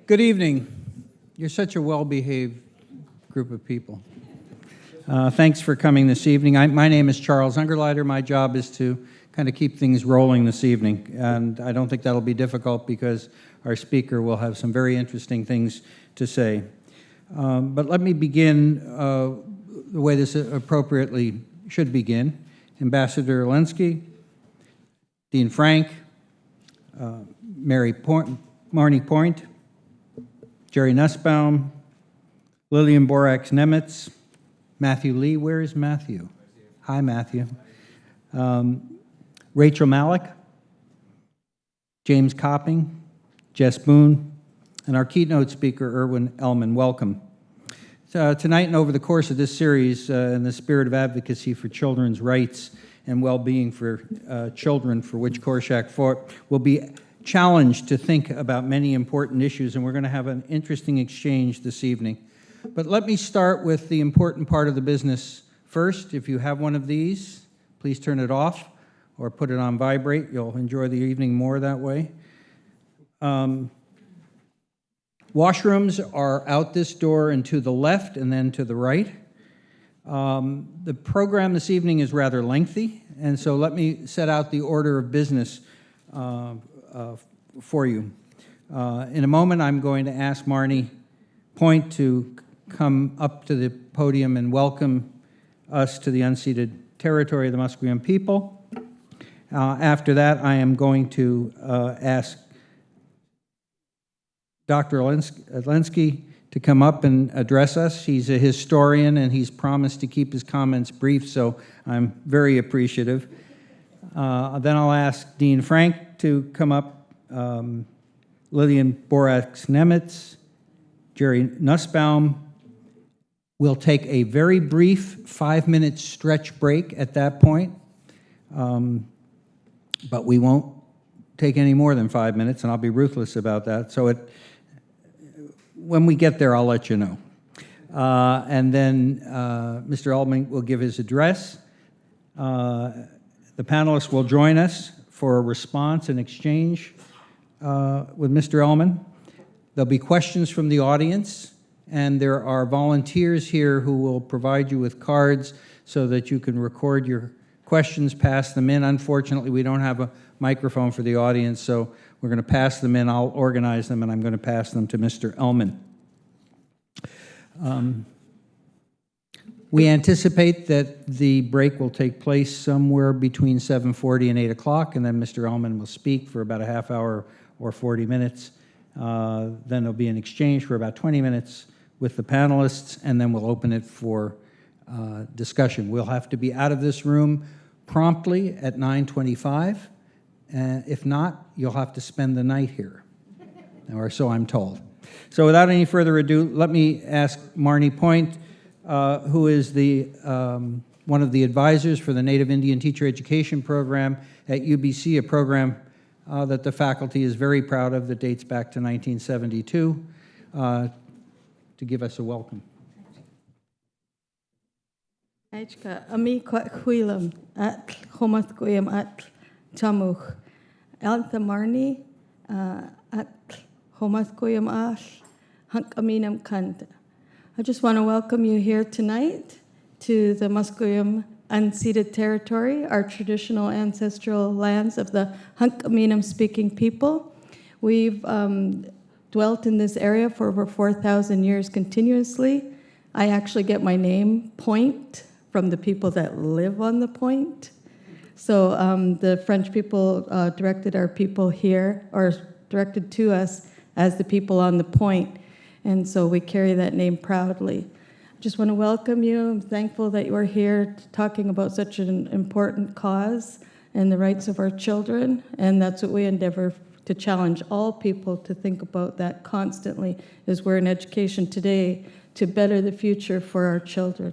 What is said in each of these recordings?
Good evening. You're such a well-behaved group of people. Thanks for coming this evening. My name is Charles Ungerleider. My job is to kind of keep things rolling this evening, and I don't think that'll be difficult because our speaker will have some very interesting things to say. But let me begin the way this appropriately should begin. Ambassador Alinsky, Dean Frank, Marnie Point, Jerry Nussbaum, Lillian Borax-Nemitz, Matthew Lee. Where is Matthew? Hi, Matthew. Rachel Malik, James Copping, Jess Boone, and our keynote speaker, Erwin Ellman. Welcome. Tonight and over the course of this series, in the spirit of advocacy for children's rights and well-being for children, for which Korczak fought, will be challenged to think about many important issues, and we're going to have an interesting exchange this evening. But let me start with the important part of the business first. If you have one of these, please turn it off or put it on vibrate. You'll enjoy the evening more that way. Washrooms are out this door and to the left and then to the right. The program this evening is rather lengthy, and so let me set out the order of business for you. In a moment, I'm going to ask Marnie Point to come up to the podium and welcome us to the unceded territory of the Musqueam people. After that, I am going to ask Dr. Alinsky to come up and address us. He's a historian, and he's promised to keep his comments brief, so I'm very appreciative. Then I'll ask Dean Frank to come up, Lillian Borax-Nemitz, Jerry Nussbaum. We'll take a very brief 5-minute stretch break at that point, but we won't take any more than 5 minutes, and I'll be ruthless about that. So when we get there, I'll let you know. And then Mr. Ellman will give his address. The panelists will join us for a response and exchange with Mr. Ellman. There'll be questions from the audience, and there are volunteers here who will provide you with cards so that you can record your questions, pass them in. Unfortunately, we don't have a microphone for the audience, so we're going to pass them in. I'll organize them, and I'm going to pass them to Mr. Ellman. We anticipate that the break will take place somewhere between 7:40 and 8 o'clock, and then Mr. Ellman will speak for about a half hour or 40 minutes. Then there'll be an exchange for about 20 minutes with the panelists, and then we'll open it for discussion. We'll have to be out of this room promptly at 9:25. If not, you'll have to spend the night here, or so I'm told. So without any further ado, let me ask Marnie Point, who is one of the advisors for the Native Indian Teacher Education Program at UBC, a program that the faculty is very proud of that dates back to 1972, to give us a welcome. Ami kwakwilam at homathkoyam at chamuch elta Marnie at homathkoyam ash hank aminam kanta. I just want to welcome you here tonight to the Musqueam unceded territory, our traditional ancestral lands of the Hunkaminam speaking people. We've dwelt in this area for over 4,000 years continuously. I actually get my name, Point, from the people that live on the point. So the French people directed our people here, or directed to us as the people on the point. And so we carry that name proudly. I just want to welcome you. I'm thankful that you are here talking about such an important cause and the rights of our children. And that's what we endeavor to challenge all people to think about that constantly, as we're in education today to better the future for our children.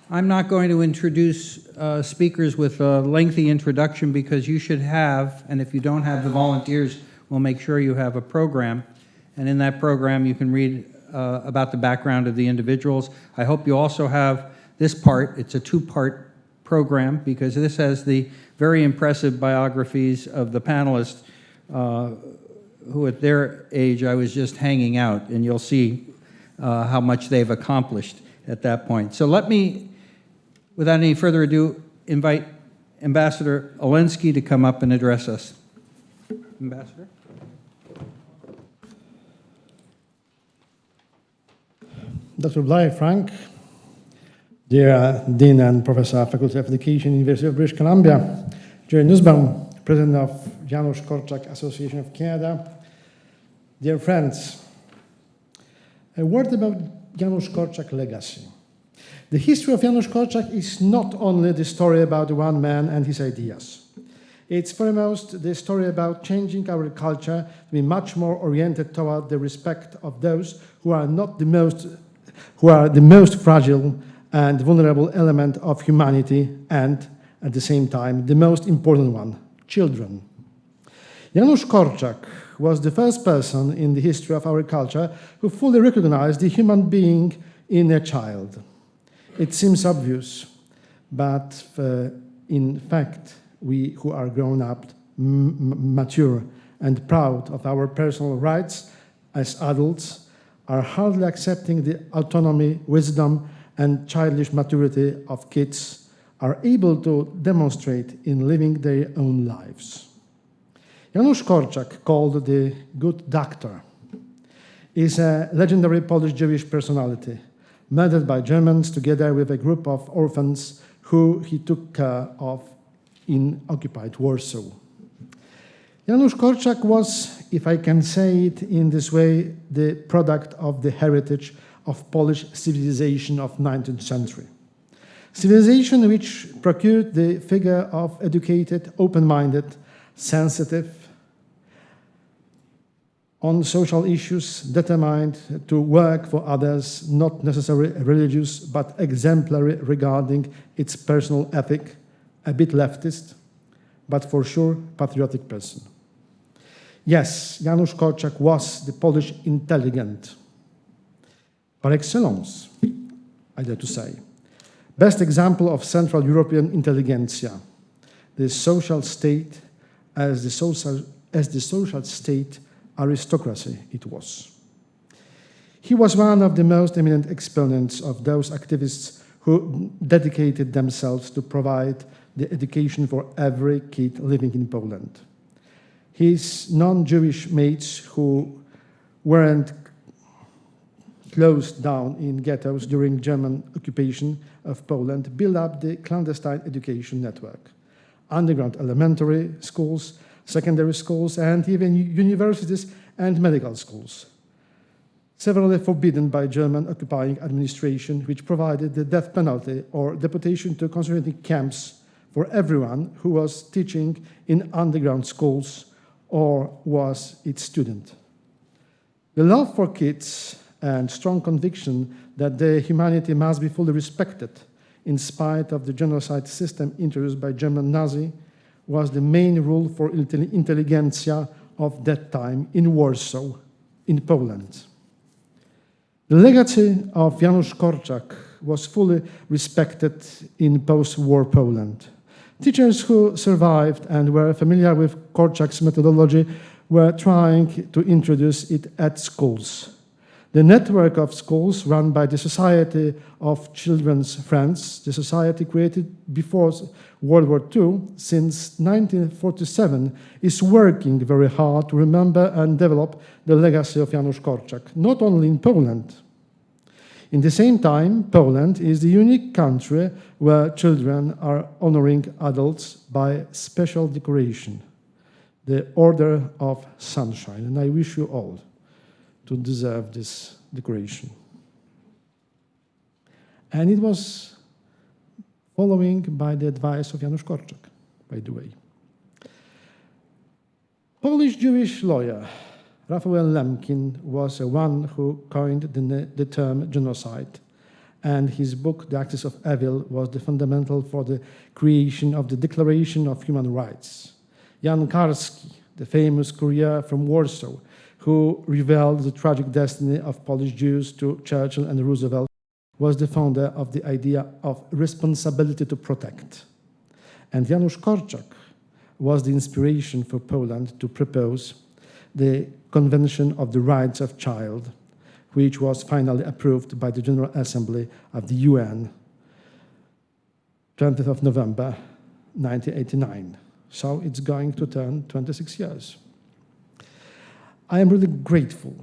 I'm not going to introduce speakers with a lengthy introduction because you should have, and if you don't have the volunteers, we'll make sure you have a program. And in that program, you can read about the background of the individuals. I hope you also have this part. It's a two-part program, because this has the very impressive biographies of the panelists who at their age I was just hanging out, and you'll see how much they've accomplished at that point. So let me, without any further ado, invite Ambassador Olensky to come up and address us. Ambassador? Dr. Bly, Frank, dear Dean and Professor of Faculty of Education, University of British Columbia, Jerry Nussbaum, President of Janusz Korczak Association of Canada, dear friends, a word about Janusz Korczak legacy. The history of Janusz Korczak is not only the story about one man and his ideas. It's foremost the story about changing our culture to be much more oriented toward the respect of those who are the most fragile and vulnerable element of humanity, and at the same time the most important one, children. Janusz Korczak was the first person in the history of our culture who fully recognized the human being in a child. It seems obvious, but in fact, we who are grown up, mature, and proud of our personal rights as adults are hardly accepting the autonomy, wisdom, and childish maturity of kids are able to demonstrate in living their own lives. Janusz Korczak, called the Good Doctor, is a legendary Polish Jewish personality, murdered by Germans together with a group of orphans who he took care of in occupied Warsaw. Janusz Korczak was, if I can say it in this way, the product of the heritage of Polish civilization of 19th century. Civilization which procured the figure of educated, open-minded, sensitive, on social issues, determined to work for others, not necessarily religious, but exemplary regarding its personal ethic, a bit leftist, but for sure patriotic person. Yes, Janusz Korczak was the Polish intelligent, par excellence, I dare to say. Best example of Central European intelligentsia, the social state as the social state aristocracy it was. He was one of the most eminent exponents of those activists who dedicated themselves to provide the education for every kid living in Poland. His non-Jewish mates who weren't closed down in ghettos during German occupation of Poland built up the clandestine education network. Underground elementary schools, secondary schools, and even universities and medical schools, severally forbidden by German occupying administration, which provided the death penalty or deportation to concentrating camps for everyone who was teaching in underground schools or was its student. The love for kids and strong conviction that their humanity must be fully respected in spite of the genocide system introduced by German Nazi was the main rule for intelligentsia of that time in Warsaw, in Poland. The legacy of Janusz Korczak was fully respected in post-war Poland. Teachers who survived and were familiar with Korczak's methodology were trying to introduce it at schools. The network of schools run by the Society of Children's Friends, the society created before World War II, since 1947, is working very hard to remember and develop the legacy of Janusz Korczak, not only in Poland. In the same time, Poland is the unique country where children are honoring adults by special decoration, the Order of Sunshine, and I wish you all to deserve this decoration. And it was following by the advice of Janusz Korczak, by the way. Polish Jewish lawyer Raphael Lemkin was the one who coined the term genocide, and his book, The Axis of Evil, was the fundamental for the creation of the Declaration of Human Rights. Jan Karski, the famous courier from Warsaw, who revealed the tragic destiny of Polish Jews to Churchill and Roosevelt, was the founder of the idea of responsibility to protect. And Janusz Korczak was the inspiration for Poland to propose the Convention of the Rights of Child, which was finally approved by the General Assembly of the UN, 20th of November, 1989. So it's going to turn 26 years. I am really grateful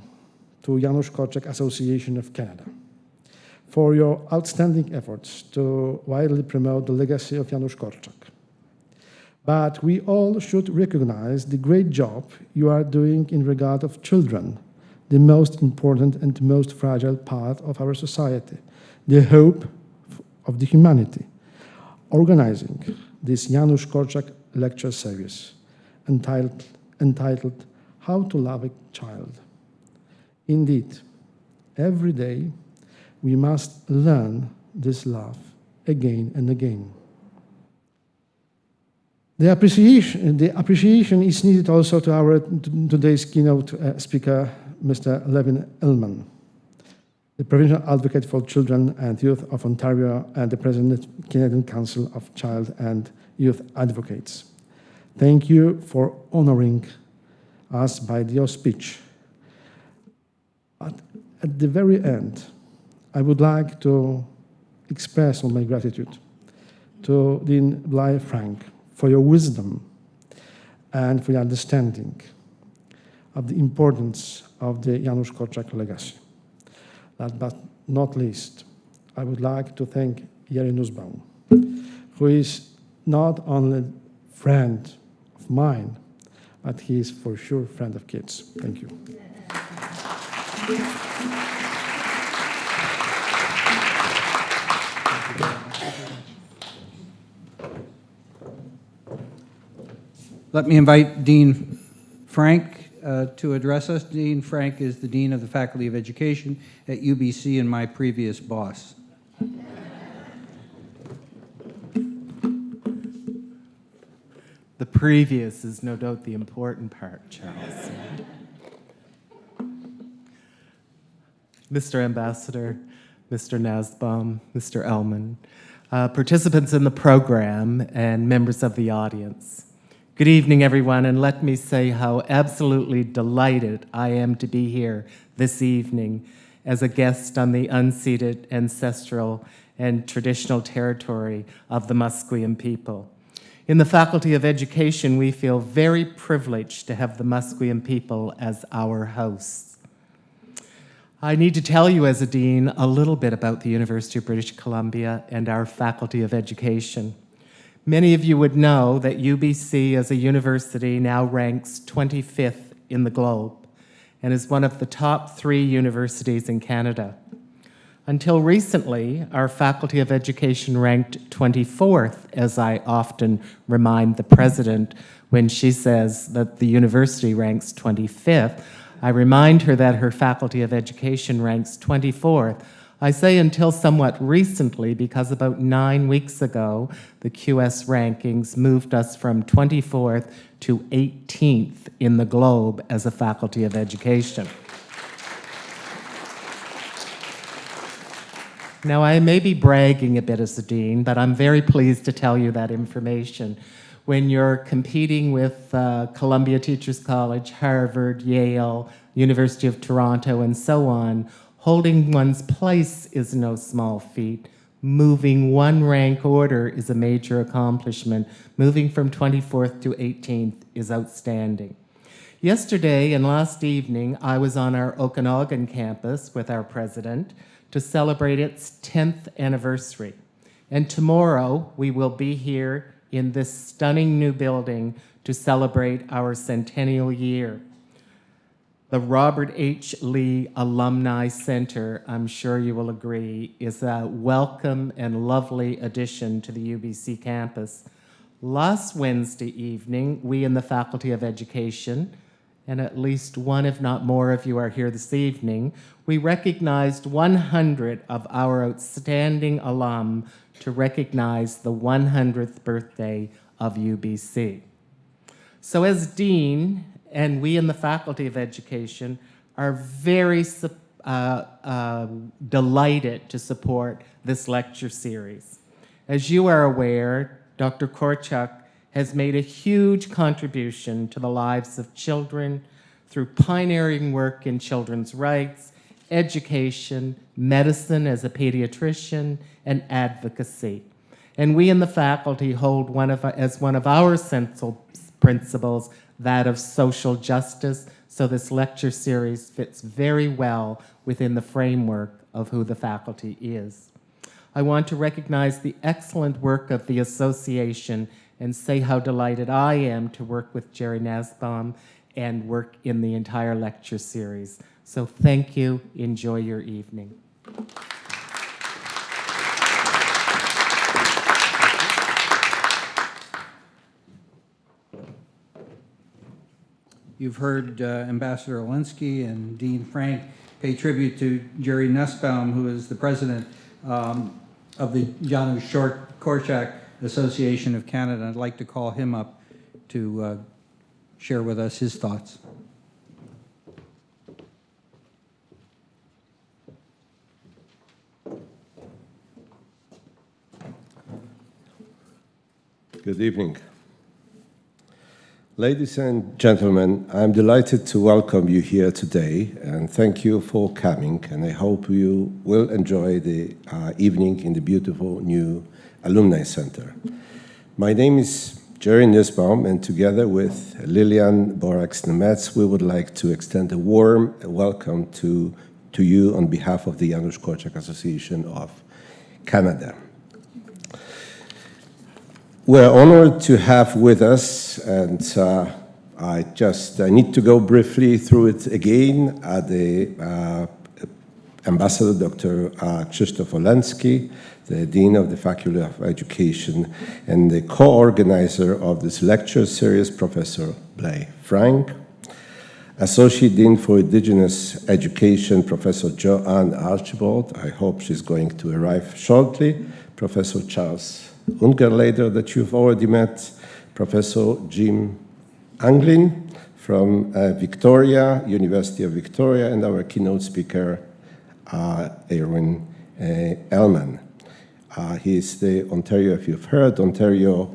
to Janusz Korczak Association of Canada for your outstanding efforts to widely promote the legacy of Janusz Korczak. But we all should recognize the great job you are doing in regard of children, the most important and most fragile part of our society, the hope of the humanity, organizing this Janusz Korczak lecture series entitled How to Love a Child. Indeed, every day we must learn this love again and again. The appreciation is needed also to our today's keynote speaker, Mr. Levin Ellman, the Provincial Advocate for Children and Youth of Ontario and the President of the Canadian Council of Child and Youth Advocates. Thank you for honoring us by your speech. But at the very end, I would like to express all my gratitude to Dean Bly Frank for your wisdom and for your understanding of the importance of the Janusz Korczak legacy. Last but not least, I would like to thank Jerry Nussbaum, who is not only a friend of mine, but he is for sure a friend of kids. Thank you. Let me invite Dean Frank to address us. Dean Frank is the Dean of the Faculty of Education at UBC and my previous boss. The previous is no doubt the important part, Charles. Mr. Ambassador, Mr. Nussbaum, Mr. Ellman, participants in the program, and members of the audience. Good evening, everyone, and let me say how absolutely delighted I am to be here this evening as a guest on the unceded, ancestral, and traditional territory of the Musqueam people. In the Faculty of Education, we feel very privileged to have the Musqueam people as our hosts. I need to tell you as a dean a little bit about the University of British Columbia and our Faculty of Education. Many of you would know that UBC as a university now ranks 25th in the globe and is one of the top 3 universities in Canada. Until recently, our Faculty of Education ranked 24th, as I often remind the president when she says that the university ranks 25th. I remind her that her Faculty of Education ranks 24th. I say until somewhat recently because about 9 weeks ago, the QS rankings moved us from 24th to 18th in the globe as a Faculty of Education. Now, I may be bragging a bit as a dean, but I'm very pleased to tell you that information. When you're competing with Columbia Teachers College, Harvard, Yale, University of Toronto, and so on, holding one's place is no small feat. Moving one rank order is a major accomplishment. Moving from 24th to 18th is outstanding. Yesterday and last evening, I was on our Okanagan campus with our president to celebrate its 10th anniversary. And tomorrow, we will be here in this stunning new building to celebrate our centennial year. The Robert H. Lee Alumni Center, I'm sure you will agree, is a welcome and lovely addition to the UBC campus. Last Wednesday evening, we in the Faculty of Education, and at least one, if not more of you are here this evening, we recognized 100 of our outstanding alum to recognize the 100th birthday of UBC. So as Dean, and we in the Faculty of Education are very delighted to support this lecture series. As you are aware, Dr. Korczak has made a huge contribution to the lives of children through pioneering work in children's rights, education, medicine as a pediatrician, and advocacy. And we in the faculty hold as one of our central principles that of social justice, so this lecture series fits very well within the framework of who the faculty is. I want to recognize the excellent work of the association and say how delighted I am to work with Jerry Nasbaum and work in the entire lecture series. So thank you. Enjoy your evening. You've heard Ambassador Alinsky and Dean Frank pay tribute to Jerry Nussbaum, who is the president of the Janusz Korczak Association of Canada. I'd like to call him up to share with us his thoughts. Good evening. Ladies and gentlemen, I'm delighted to welcome you here today and thank you for coming, and I hope you will enjoy the evening in the beautiful new Alumni Center. My name is Jerry Nussbaum, and together with Lilian Borax-Nemec, we would like to extend a warm welcome to you on behalf of the Janusz Korczak Association of Canada. We're honored to have with us, and I need to go briefly through it again, the Ambassador Dr. Krzysztof Oleński, the Dean of the Faculty of Education, and the co-organizer of this lecture series, Professor Blair Frank, Associate Dean for Indigenous Education, Professor Joanne Archibald, I hope she's going to arrive shortly, Professor Charles Ungerleider, that you've already met, Professor Jim Anglin from Victoria, University of Victoria, and our keynote speaker, Erwin Ellman. He is the Ontario, if you've heard, Ontario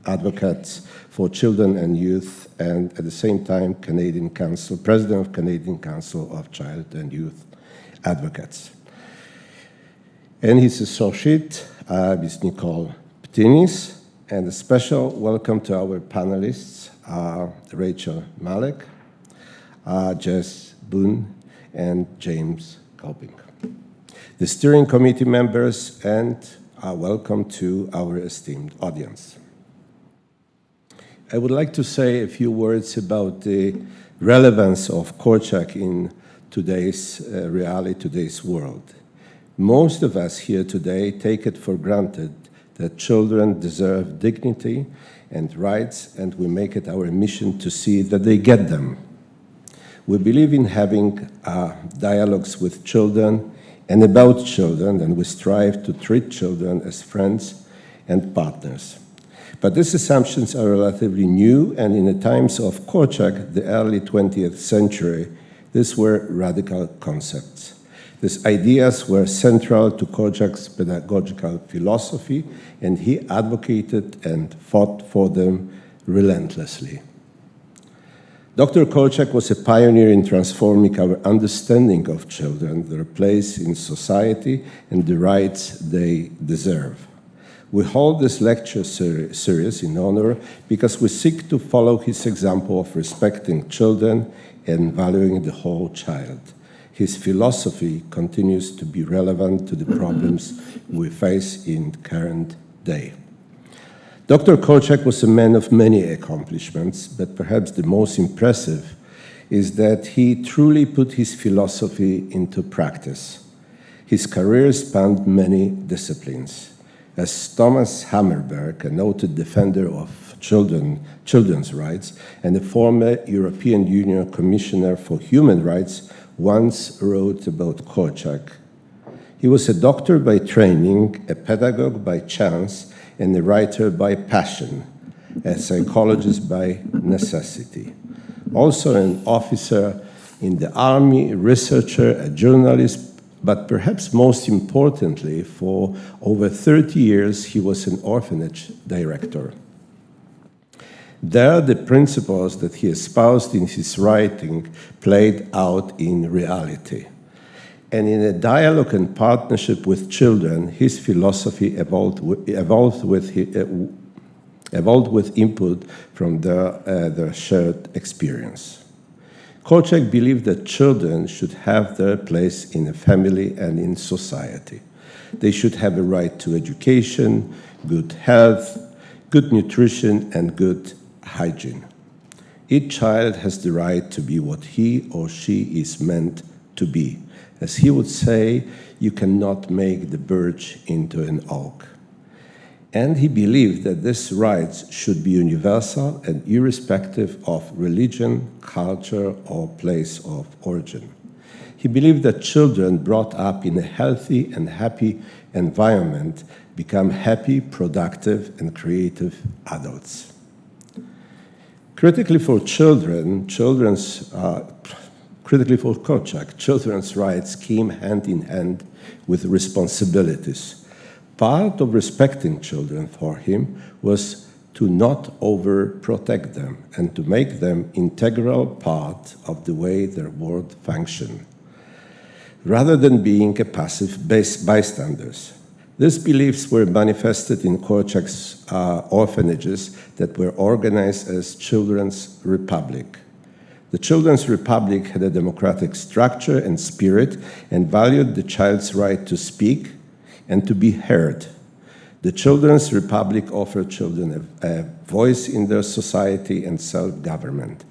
advocate for children and youth, and at the same time, Canadian Council, President of Canadian Council of Child and Youth Advocates. And his associate, Ms. Nicole Ptinis, and a special welcome to our panelists, Rachel Malek, Jess Boone, and James Colping. The steering committee members, and welcome to our esteemed audience. I would like to say a few words about the relevance of Korczak in today's reality, today's world. Most of us here today take it for granted that children deserve dignity and rights, and we make it our mission to see that they get them. We believe in having dialogues with children and about children, and we strive to treat children as friends and partners. But these assumptions are relatively new, and in the times of Korczak, the early 20th century, these were radical concepts. These ideas were central to Korczak's pedagogical philosophy, and he advocated and fought for them relentlessly. Dr. Korczak was a pioneer in transforming our understanding of children, their place in society, and the rights they deserve. We hold this lecture series in honor because we seek to follow his example of respecting children and valuing the whole child. His philosophy continues to be relevant to the problems we face in current day. Dr. Korczak was a man of many accomplishments, but perhaps the most impressive is that he truly put his philosophy into practice. His career spanned many disciplines. As Thomas Hammerberg, a noted defender of children's rights and a former European Union Commissioner for Human Rights, once wrote about Korczak. He was a doctor by training, a pedagogue by chance, and a writer by passion, a psychologist by necessity. Also an officer in the army, a researcher, a journalist, but perhaps most importantly, for over 30 years, he was an orphanage director. There, the principles that he espoused in his writing played out in reality. And in a dialogue and partnership with children, his philosophy evolved with input from their shared experience. Korczak believed that children should have their place in a family and in society. They should have a right to education, good health, good nutrition, and good hygiene. Each child has the right to be what he or she is meant to be. As he would say, you cannot make the birch into an oak. And he believed that these rights should be universal and irrespective of religion, culture, or place of origin. He believed that children brought up in a healthy and happy environment become happy, productive, and creative adults. Critically for Korczak, children's rights came hand in hand with responsibilities. Part of respecting children for him was to not overprotect them and to make them integral part of the way their world functioned, rather than being a passive bystanders. These beliefs were manifested in Korczak's orphanages that were organized as Children's Republic. The Children's Republic had a democratic structure and spirit and valued the child's right to speak and to be heard. The Children's Republic offered children a voice in their society and self-government.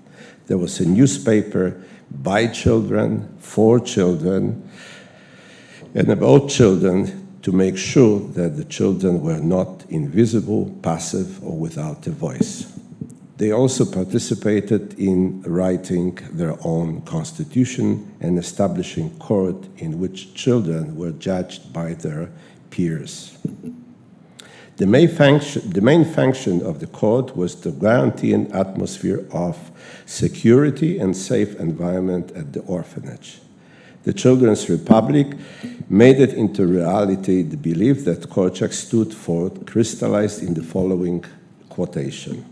There was a newspaper by children, for children, and about children to make sure that the children were not invisible, passive, or without a voice. They also participated in writing their own constitution and establishing court in which children were judged by their peers. The main function of the court was to guarantee an atmosphere of security and safe environment at the orphanage. The Children's Republic made it into reality the belief that Korczak stood for, crystallized in the following quotation.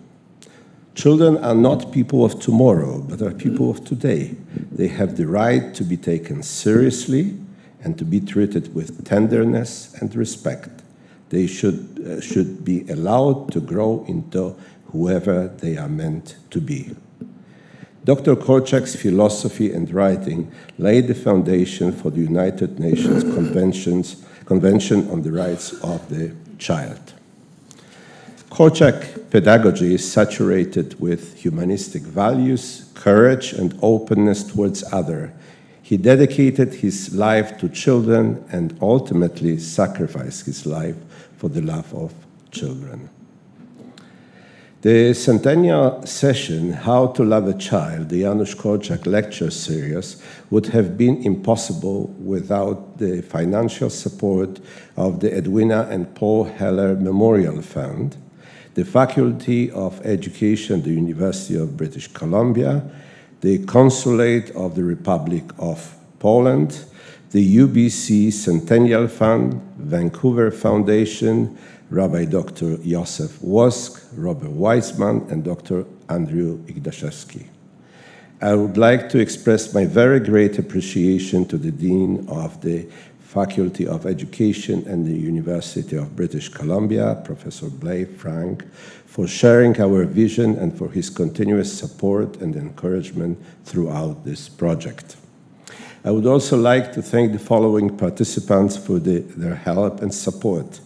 Children are not people of tomorrow, but are people of today. They have the right to be taken seriously and to be treated with tenderness and respect. They should be allowed to grow into whoever they are meant to be. Dr. Korczak's philosophy and writing laid the foundation for the United Nations Convention on the Rights of the Child. Korczak pedagogy is saturated with humanistic values, courage, and openness towards others. He dedicated his life to children and ultimately sacrificed his life for the love of children. The centennial session, How to Love a Child, the Janusz Korczak lecture series, would have been impossible without the financial support of the Edwina and Paul Heller Memorial Fund, the Faculty of Education, the University of British Columbia, the Consulate of the Republic of Poland, the UBC Centennial Fund, Vancouver Foundation, Rabbi Dr. Josef Wosk, Robert Weizmann, and Dr. Andrew Igdaszewski. I would like to express my very great appreciation to the Dean of the Faculty of Education and the University of British Columbia, Professor Blair Frank, for sharing our vision and for his continuous support and encouragement throughout this project. I would also like to thank the following participants for their help and support: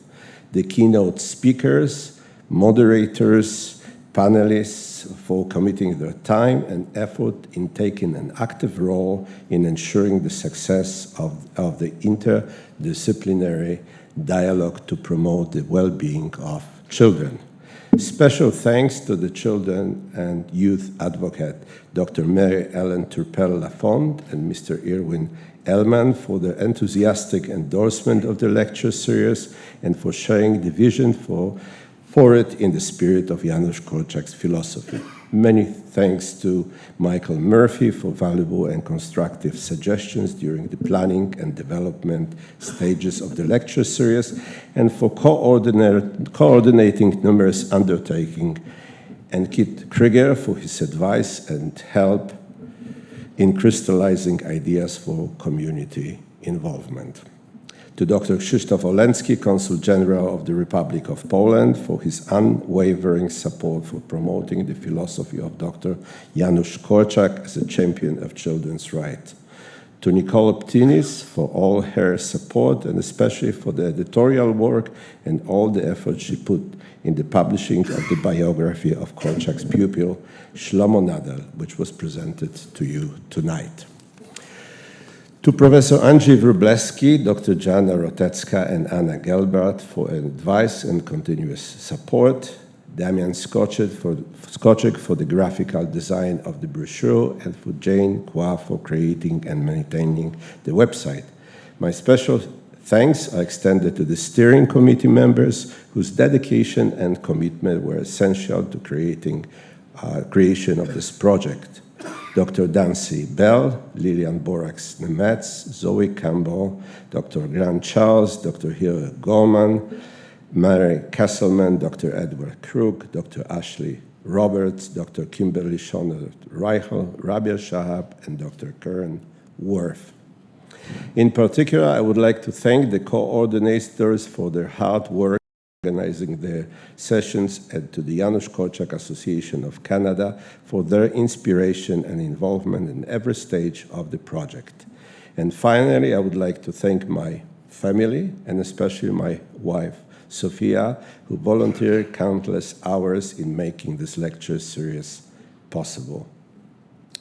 the keynote speakers, moderators, panelists for committing their time and effort in taking an active role in ensuring the success of the interdisciplinary dialogue to promote the well-being of children. Special thanks to the children and youth advocate, Dr. Mary Ellen Turpel-Lafond and Mr. Irwin Ellman, for their enthusiastic endorsement of the lecture series and for sharing the vision for it in the spirit of Janusz Korczak's philosophy. Many thanks to Michael Murphy for valuable and constructive suggestions during the planning and development stages of the lecture series, and for coordinating numerous undertakings, and Kit Krieger for his advice and help in crystallizing ideas for community involvement. To Dr. Krzysztof Oleński, Consul General of the Republic of Poland, for his unwavering support for promoting the philosophy of Dr. Janusz Korczak as a champion of children's rights. To Nicole Ptinis for all her support, and especially for the editorial work and all the effort she put in the publishing of the biography of Korczak's pupil, Shlomo Nadal, which was presented to you tonight. To Professor Andrzej Wróblewski, Dr. Jana Rotecka, and Anna Gelbart for advice and continuous support, Damian Skoczek for the graphical design of the brochure, and for Jane Kwa for creating and maintaining the website. My special thanks are extended to the steering committee members whose dedication and commitment were essential to creation of this project. Dr. Dancy Bell, Lilian Borax-Nemetz, Zoe Campbell, Dr. Grant Charles, Dr. Hilary Gorman, Mary Kesselman, Dr. Edward Crook, Dr. Ashley Roberts, Dr. Kimberly Schoner Reichel, Rabia Shahab, and Dr. Karen Worth. In particular, I would like to thank the coordinators for their hard work organizing their sessions, and to the Janusz Korczak Association of Canada for their inspiration and involvement in every stage of the project. And finally, I would like to thank my family, and especially my wife, Sophia, who volunteered countless hours in making this lecture series possible.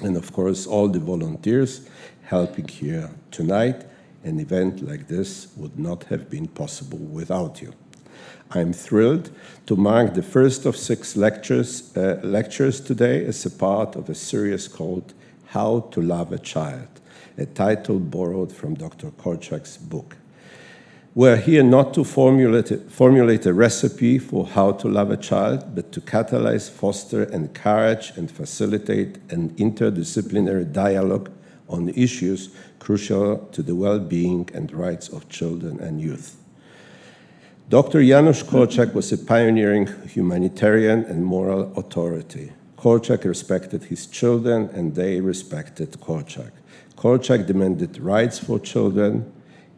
And of course, all the volunteers helping here tonight. An event like this would not have been possible without you. I'm thrilled to mark the first of 6 lectures today as a part of a series called How to Love a Child, a title borrowed from Dr. Korczak's book. We're here not to formulate a recipe for how to love a child, but to catalyze, foster, encourage, and facilitate an interdisciplinary dialogue on issues crucial to the well-being and rights of children and youth. Dr. Janusz Korczak was a pioneering humanitarian and moral authority. Korczak respected his children, and they respected Korczak. Korczak demanded rights for children.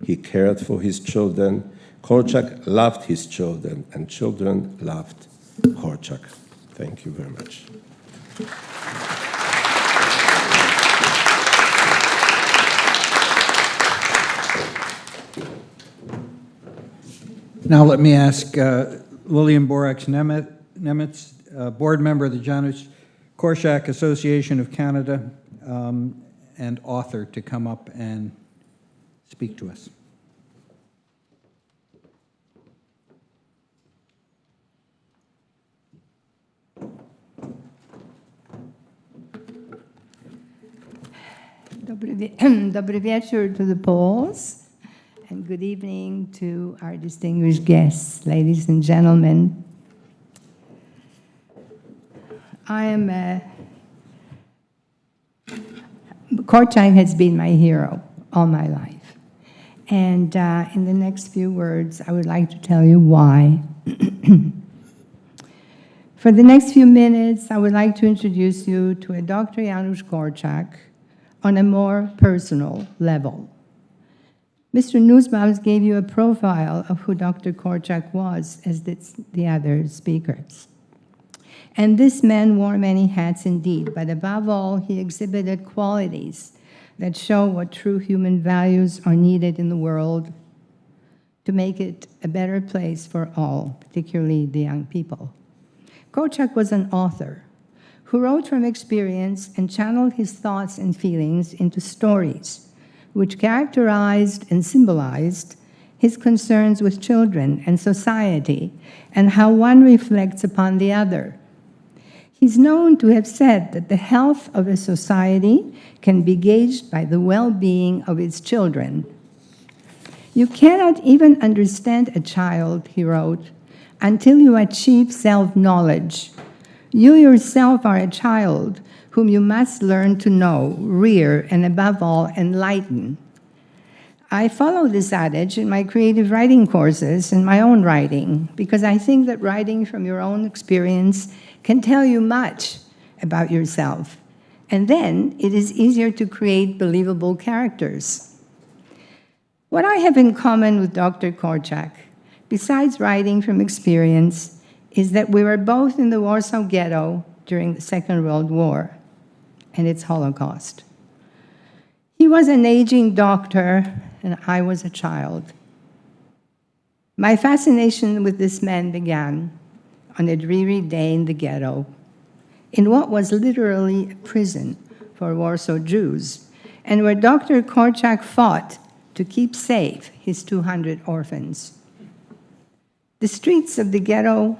He cared for his children. Korczak loved his children, and children loved Korczak. Thank you very much. Now let me ask Lilian Borax-Nemetz, board member of the Janusz Korczak Association of Canada, and author, to come up and speak to us. Dobry wieczór to the Poles, and good evening to our distinguished guests, ladies and gentlemen. Korczak has been my hero all my life. And in the next few words, I would like to tell you why. For the next few minutes, I would like to introduce you to a Dr. Janusz Korczak on a more personal level. Mr. Nussbaum gave you a profile of who Dr. Korczak was, as did the other speakers. And this man wore many hats indeed, but above all, he exhibited qualities that show what true human values are needed in the world to make it a better place for all, particularly the young people. Korczak was an author who wrote from experience and channeled his thoughts and feelings into stories, which characterized and symbolized his concerns with children and society and how one reflects upon the other. He's known to have said that the health of a society can be gauged by the well-being of its children. You cannot even understand a child, he wrote, until you achieve self-knowledge, You yourself are a child whom you must learn to know, rear, and above all, enlighten. I follow this adage in my creative writing courses and my own writing because I think that writing from your own experience can tell you much about yourself. And then it is easier to create believable characters. What I have in common with Dr. Korczak, besides writing from experience, is that we were both in the Warsaw Ghetto during the Second World War and its Holocaust. He was an aging doctor, and I was a child. My fascination with this man began on a dreary day in the ghetto, in what was literally a prison for Warsaw Jews, and where Dr. Korczak fought to keep safe his 200 orphans. The streets of the ghetto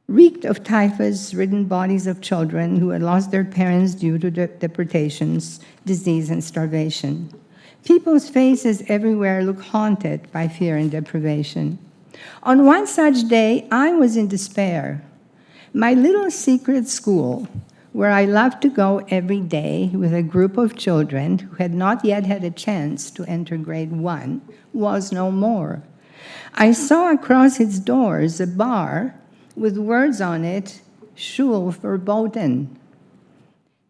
reeked of typhus-ridden bodies of children who had lost their parents due to deportations, disease, and starvation. People's faces everywhere looked haunted by fear and deprivation. On one such day, I was in despair. My little secret school, where I loved to go every day with a group of children who had not yet had a chance to enter grade 1, was no more. I saw across its doors a bar with words on it, Schul verboten.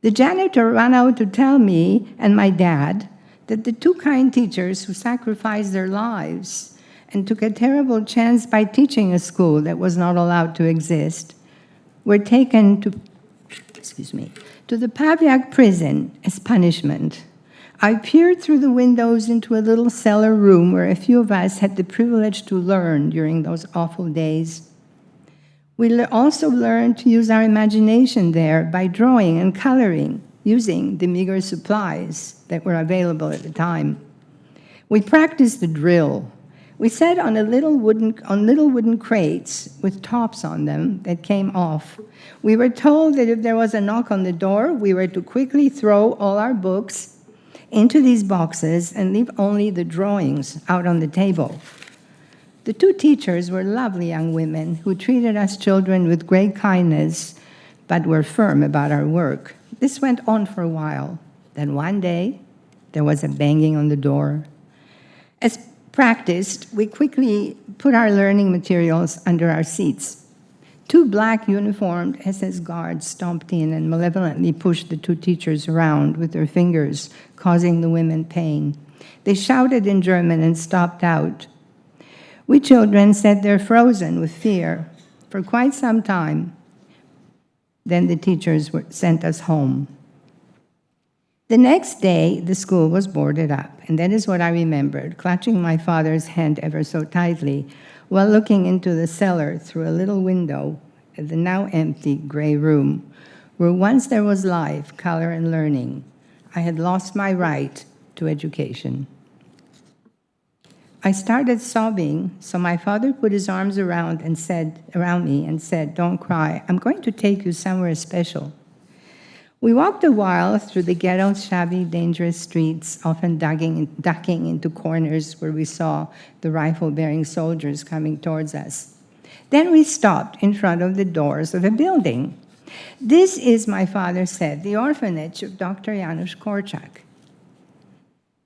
The janitor ran out to tell me and my dad that the two kind teachers who sacrificed their lives and took a terrible chance by teaching a school that was not allowed to exist were taken to the Pawiak prison as punishment. I peered through the windows into a little cellar room where a few of us had the privilege to learn during those awful days. We also learned to use our imagination there by drawing and coloring, using the meager supplies that were available at the time. We practiced the drill. We sat on little wooden crates with tops on them that came off. We were told that if there was a knock on the door, we were to quickly throw all our books into these boxes and leave only the drawings out on the table. The two teachers were lovely young women who treated us children with great kindness, but were firm about our work. This went on for a while. Then one day, there was a banging on the door. As practiced, we quickly put our learning materials under our seats. Two black uniformed SS guards stomped in and malevolently pushed the two teachers around with their fingers, causing the women pain. They shouted in German and stopped out. We children sat there frozen with fear for quite some time. Then the teachers sent us home. The next day, the school was boarded up, and that is what I remembered, clutching my father's hand ever so tightly while looking into the cellar through a little window at the now empty gray room, where once there was life, color, and learning. I had lost my right to education. I started sobbing, so my father put his arms around me and said, "Don't cry. I'm going to take you somewhere special." We walked a while through the ghetto's shabby, dangerous streets, often ducking into corners where we saw the rifle-bearing soldiers coming towards us. Then we stopped in front of the doors of a building. "This is," my father said, "the orphanage of Dr. Janusz Korczak.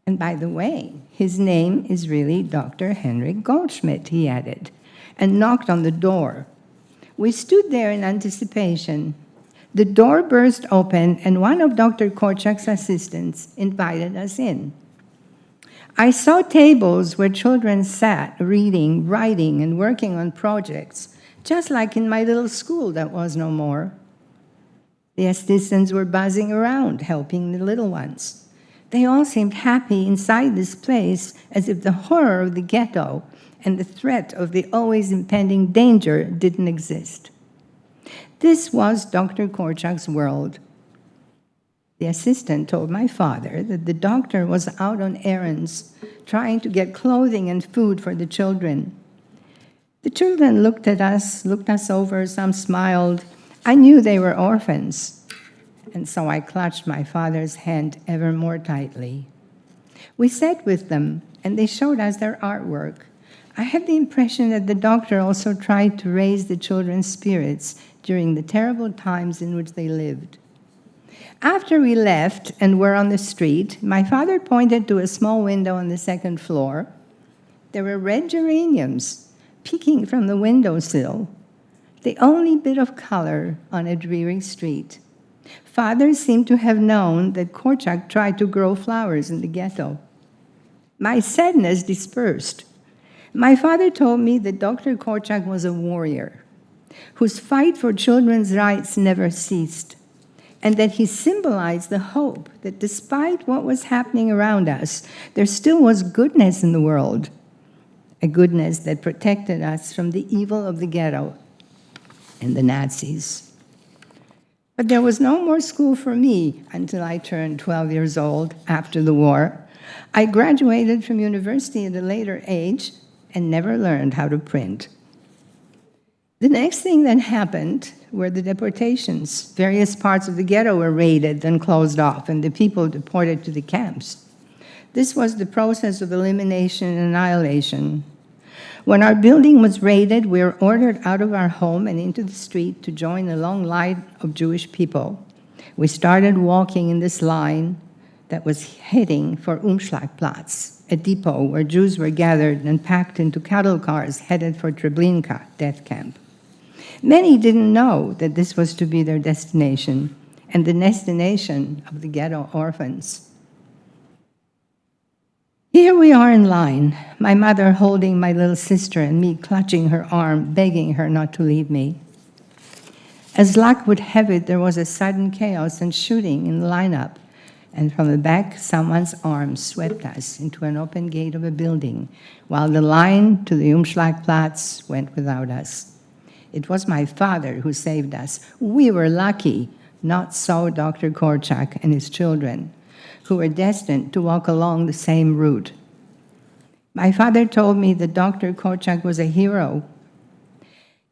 And by the way, his name is really Dr. Henrik Goldschmidt," he added, and knocked on the door. We stood there in anticipation. The door burst open, and one of Dr. Korczak's assistants invited us in. I saw tables where children sat, reading, writing, and working on projects, just like in my little school that was no more. The assistants were buzzing around, helping the little ones. They all seemed happy inside this place, as if the horror of the ghetto and the threat of the always impending danger didn't exist. This was Dr. Korczak's world. The assistant told my father that the doctor was out on errands, trying to get clothing and food for the children. The children looked us over, some smiled. I knew they were orphans. And so I clutched my father's hand ever more tightly. We sat with them, and they showed us their artwork. I have the impression that the doctor also tried to raise the children's spirits during the terrible times in which they lived. After we left and were on the street, my father pointed to a small window on the second floor. There were red geraniums peeking from the windowsill, the only bit of color on a dreary street. Father seemed to have known that Korczak tried to grow flowers in the ghetto. My sadness dispersed. My father told me that Dr. Korczak was a warrior whose fight for children's rights never ceased, and that he symbolized the hope that despite what was happening around us, there still was goodness in the world, a goodness that protected us from the evil of the ghetto and the Nazis. But there was no more school for me until I turned 12 years old after the war. I graduated from university at a later age and never learned how to print. The next thing that happened were the deportations. Various parts of the ghetto were raided and closed off, and the people deported to the camps. This was the process of elimination and annihilation. When our building was raided, we were ordered out of our home and into the street to join a long line of Jewish people. We started walking in this line that was heading for Umschlagplatz, a depot where Jews were gathered and packed into cattle cars headed for Treblinka, death camp. Many didn't know that this was to be their destination and the destination of the ghetto orphans. Here we are in line, my mother holding my little sister and me clutching her arm, begging her not to leave me. As luck would have it, there was a sudden chaos and shooting in the lineup, and from the back, someone's arm swept us into an open gate of a building, while the line to the Umschlagplatz went without us. It was my father who saved us. We were lucky, not so Dr. Korczak and his children, who were destined to walk along the same route. My father told me that Dr. Korczak was a hero.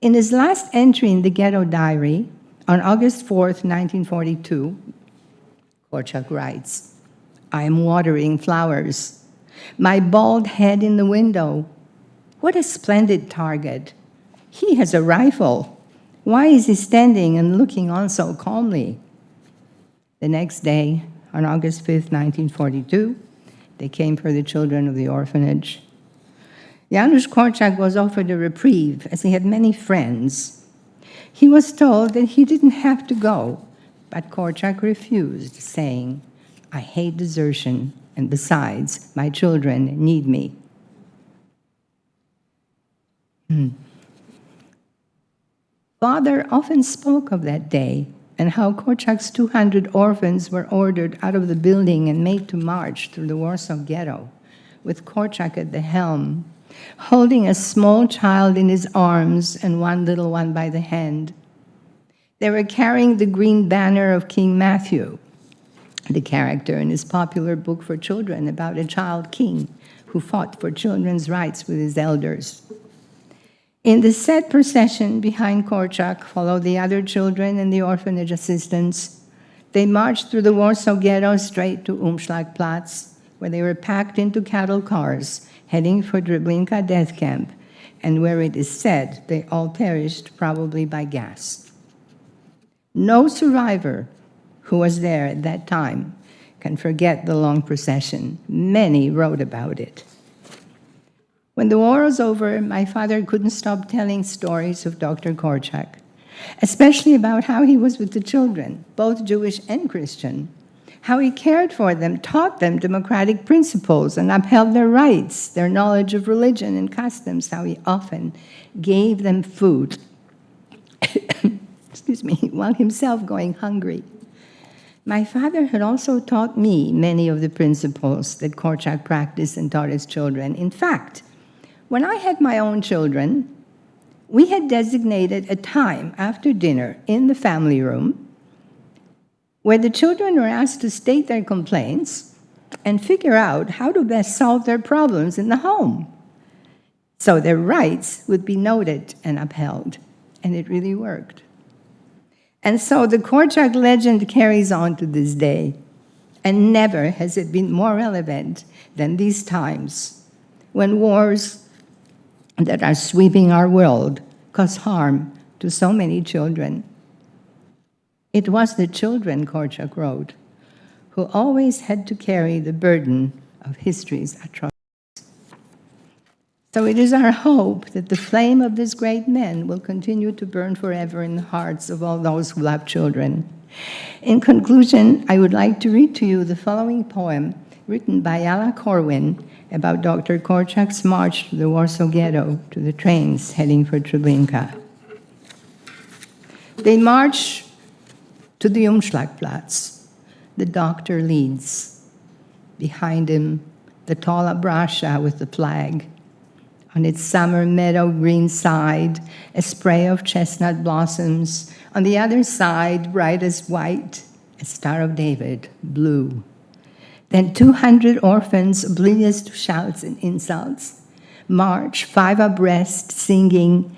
In his last entry in the ghetto diary, on August 4th, 1942, Korczak writes, "I am watering flowers. My bald head in the window. What a splendid target. He has a rifle. Why is he standing and looking on so calmly?" The next day, on August 5th, 1942, they came for the children of the orphanage. Janusz Korczak was offered a reprieve, as he had many friends. He was told that he didn't have to go, but Korczak refused, saying, "I hate desertion, and besides, my children need me." Father often spoke of that day and how Korczak's 200 orphans were ordered out of the building and made to march through the Warsaw Ghetto, with Korczak at the helm, holding a small child in his arms and one little one by the hand. They were carrying the green banner of King Matthew, the character in his popular book for children about a child king who fought for children's rights with his elders. In the sad procession behind Korczak followed the other children and the orphanage assistants. They marched through the Warsaw Ghetto straight to Umschlagplatz, where they were packed into cattle cars, heading for Treblinka death camp, and where it is said they all perished probably by gas. No survivor who was there at that time can forget the long procession. Many wrote about it. When the war was over, my father couldn't stop telling stories of Dr. Korczak, especially about how he was with the children, both Jewish and Christian, how he cared for them, taught them democratic principles, and upheld their rights, their knowledge of religion and customs, how he often gave them food, while himself going hungry. My father had also taught me many of the principles that Korczak practiced and taught his children. In fact, when I had my own children, we had designated a time after dinner in the family room where the children were asked to state their complaints and figure out how to best solve their problems in the home, so their rights would be noted and upheld. And it really worked. And so the Korczak legend carries on to this day, and never has it been more relevant than these times, when wars that are sweeping our world cause harm to so many children. It was the children, Korczak wrote, who always had to carry the burden of history's atrocities. So it is our hope that the flame of this great man will continue to burn forever in the hearts of all those who love children. In conclusion, I would like to read to you the following poem written by Jala Corwin about Dr. Korczak's march to the Warsaw Ghetto, to the trains heading for Treblinka. They march to the Umschlagplatz. The doctor leads. Behind him, the tall abrasha with the flag. On its summer meadow green side, a spray of chestnut blossoms. On the other side, bright as white, a Star of David, blue. Then 200 orphans, oblivious to shouts and insults, march 5 abreast, singing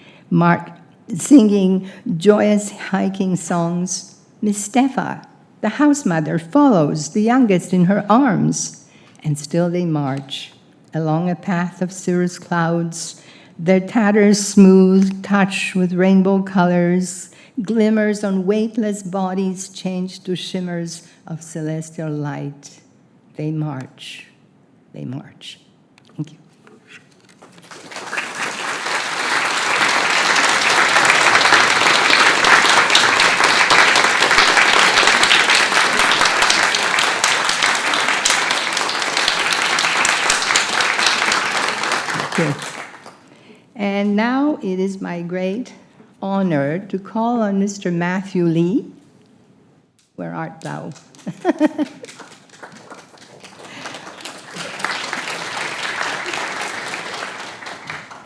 joyous hiking songs. Miss Stefa, the house mother, follows, the youngest in her arms, and still they march along a path of cirrus clouds, their tatters smooth, touched with rainbow colors, glimmers on weightless bodies changed to shimmers of celestial light. They march. They march. Thank you. And now it is my great honor to call on Mr. Matthew Lee. Where art thou?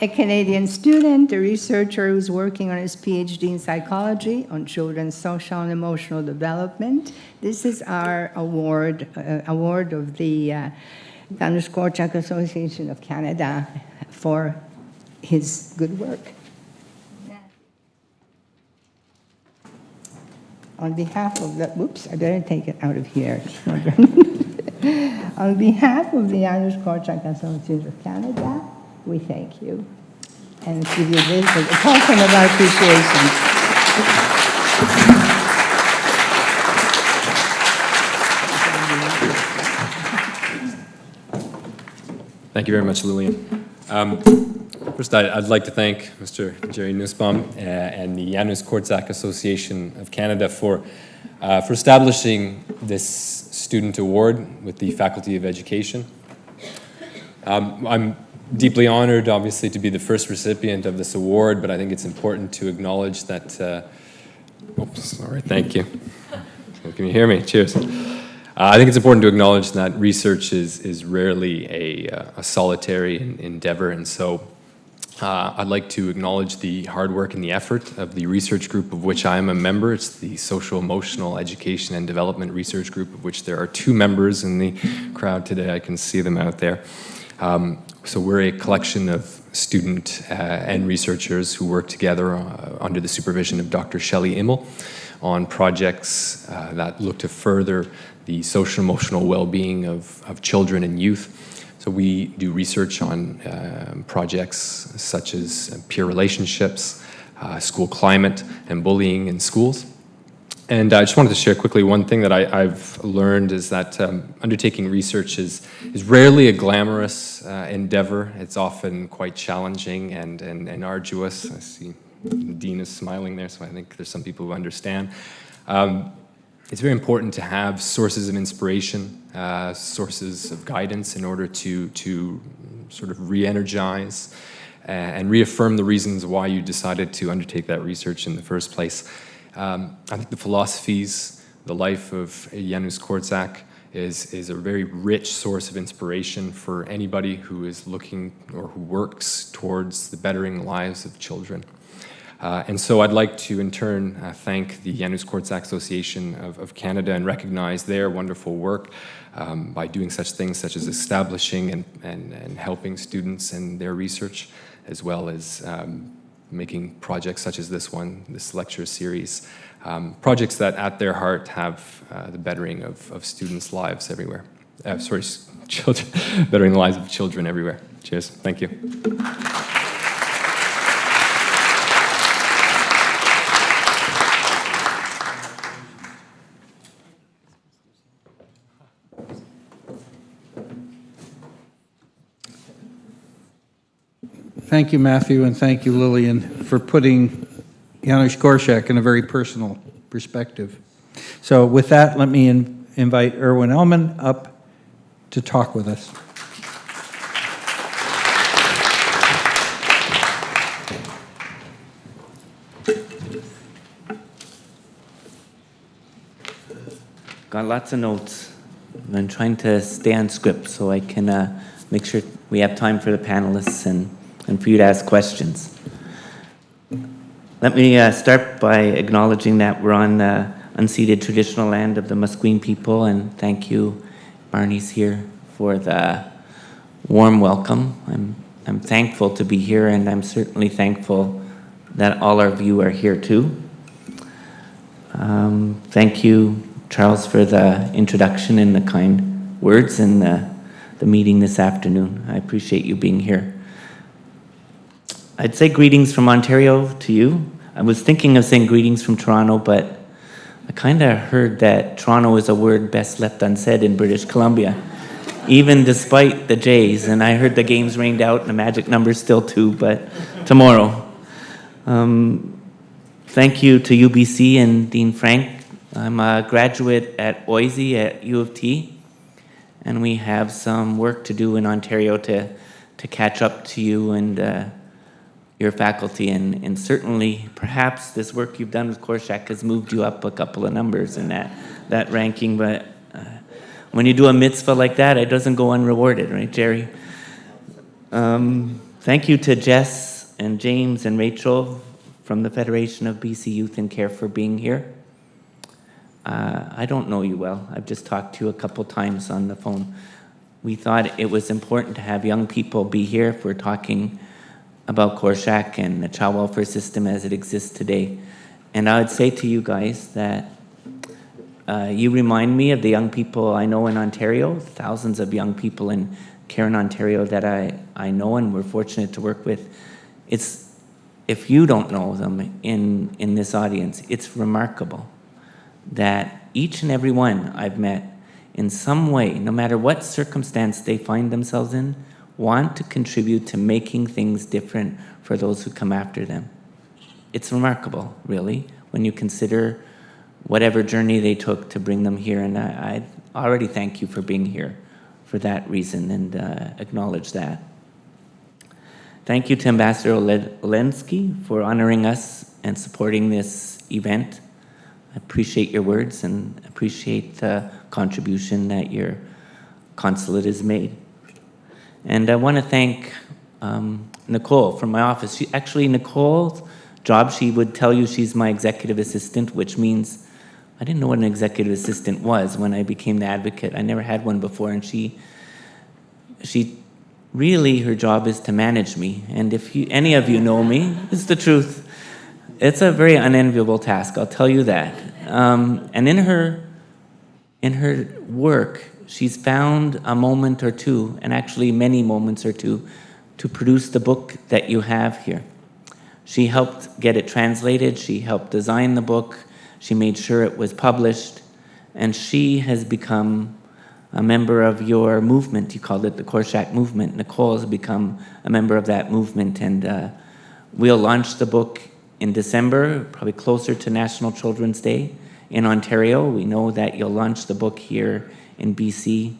A Canadian student, a researcher who's working on his PhD in psychology on children's social and emotional development. This is our award of the Janusz Korczak Association of Canada for his good work. On behalf of the, whoops, I better take it out of here. On behalf of the Janusz Korczak Association of Canada, we thank you and give you this as a token of our appreciation. Thank you very much, Lillian. First, I'd like to thank Mr. Jerry Nussbaum and the Janusz Korczak Association of Canada for establishing this student award with the Faculty of Education. I'm deeply honored, obviously, to be the first recipient of this award, but I think it's important to acknowledge that, sorry, thank you. Can you hear me? Cheers. I think it's important to acknowledge that research is rarely a solitary endeavor, and so I'd like to acknowledge the hard work and the effort of the research group of which I am a member. It's the Social Emotional Education and Development Research Group, of which there are 2 members in the crowd today. I can see them out there. So we're a collection of student and researchers who work together under the supervision of Dr. Shelley Immel on projects that look to further the social emotional well-being of children and youth. So we do research on projects such as peer relationships, school climate, and bullying in schools. And I just wanted to share quickly one thing that I've learned is that undertaking research is rarely a glamorous endeavor. It's often quite challenging and arduous. I see Dean is smiling there, so I think there's some people who understand. It's very important to have sources of inspiration, sources of guidance in order to sort of re-energize and reaffirm the reasons why you decided to undertake that research in the first place. I think the philosophies, the life of Janusz Korczak is a very rich source of inspiration for anybody who is looking or who works towards the bettering lives of children. And so I'd like to, in turn, thank the Janusz Korczak Association of Canada and recognize their wonderful work by doing such things such as establishing and helping students in their research, as well as making projects such as this one, this lecture series, projects that at their heart have the bettering of students' lives everywhere. Children, bettering the lives of children everywhere. Cheers. Thank you. Thank you, Matthew, and thank you, Lillian, for putting Janusz Korczak in a very personal perspective. So with that, let me invite Erwin Ellman up to talk with us. Got lots of notes. I'm trying to stay on script so I can make sure we have time for the panelists and for you to ask questions. Let me start by acknowledging that we're on unceded traditional land of the Musqueam people, and thank you, Barney's here, for the warm welcome. I'm thankful to be here, and I'm certainly thankful that all of you are here too. Thank you, Charles, for the introduction and the kind words and the meeting this afternoon. I appreciate you being here. I'd say greetings from Ontario to you. I was thinking of saying greetings from Toronto, but I kind of heard that Toronto is a word best left unsaid in British Columbia, even despite the Jays. And I heard the game's rained out and the magic number's still 2, but tomorrow. Thank you to UBC and Dean Frank. I'm a graduate at OISE at U of T, and we have some work to do in Ontario to catch up to you and your faculty, and certainly perhaps this work you've done with Korczak has moved you up a couple of numbers in that ranking, but when you do a mitzvah like that, it doesn't go unrewarded, right, Jerry? Thank you to Jess and James and Rachel from the Federation of BC Youth in Care for being here. I don't know you well. I've just talked to you a couple times on the phone. We thought it was important to have young people be here if we're talking about Korczak and the child welfare system as it exists today. And I would say to you guys that you remind me of the young people I know in Ontario, thousands of young people in care in Ontario that I know and we're fortunate to work with. If you don't know them in this audience, it's remarkable that each and every one I've met in some way, no matter what circumstance they find themselves in, want to contribute to making things different for those who come after them. It's remarkable, really, when you consider whatever journey they took to bring them here. And I already thank you for being here for that reason and acknowledge that. Thank you to Ambassador Olensky for honoring us and supporting this event. I appreciate your words and appreciate the contribution that your consulate has made. And I want to thank Nicole from my office. Actually, Nicole's job, she would tell you she's my executive assistant, which means I didn't know what an executive assistant was when I became the advocate. I never had one before, and she really, her job is to manage me. And if any of you know me, it's the truth. It's a very unenviable task, I'll tell you that. And in her work, she's found a moment or two, and actually many moments or two, to produce the book that you have here. She helped get it translated, she helped design the book, she made sure it was published, and she has become a member of your movement. You called it the Korczak movement. Nicole has become a member of that movement, and we'll launch the book in December, probably closer to National Children's Day in Ontario. We know that you'll launch the book here in BC.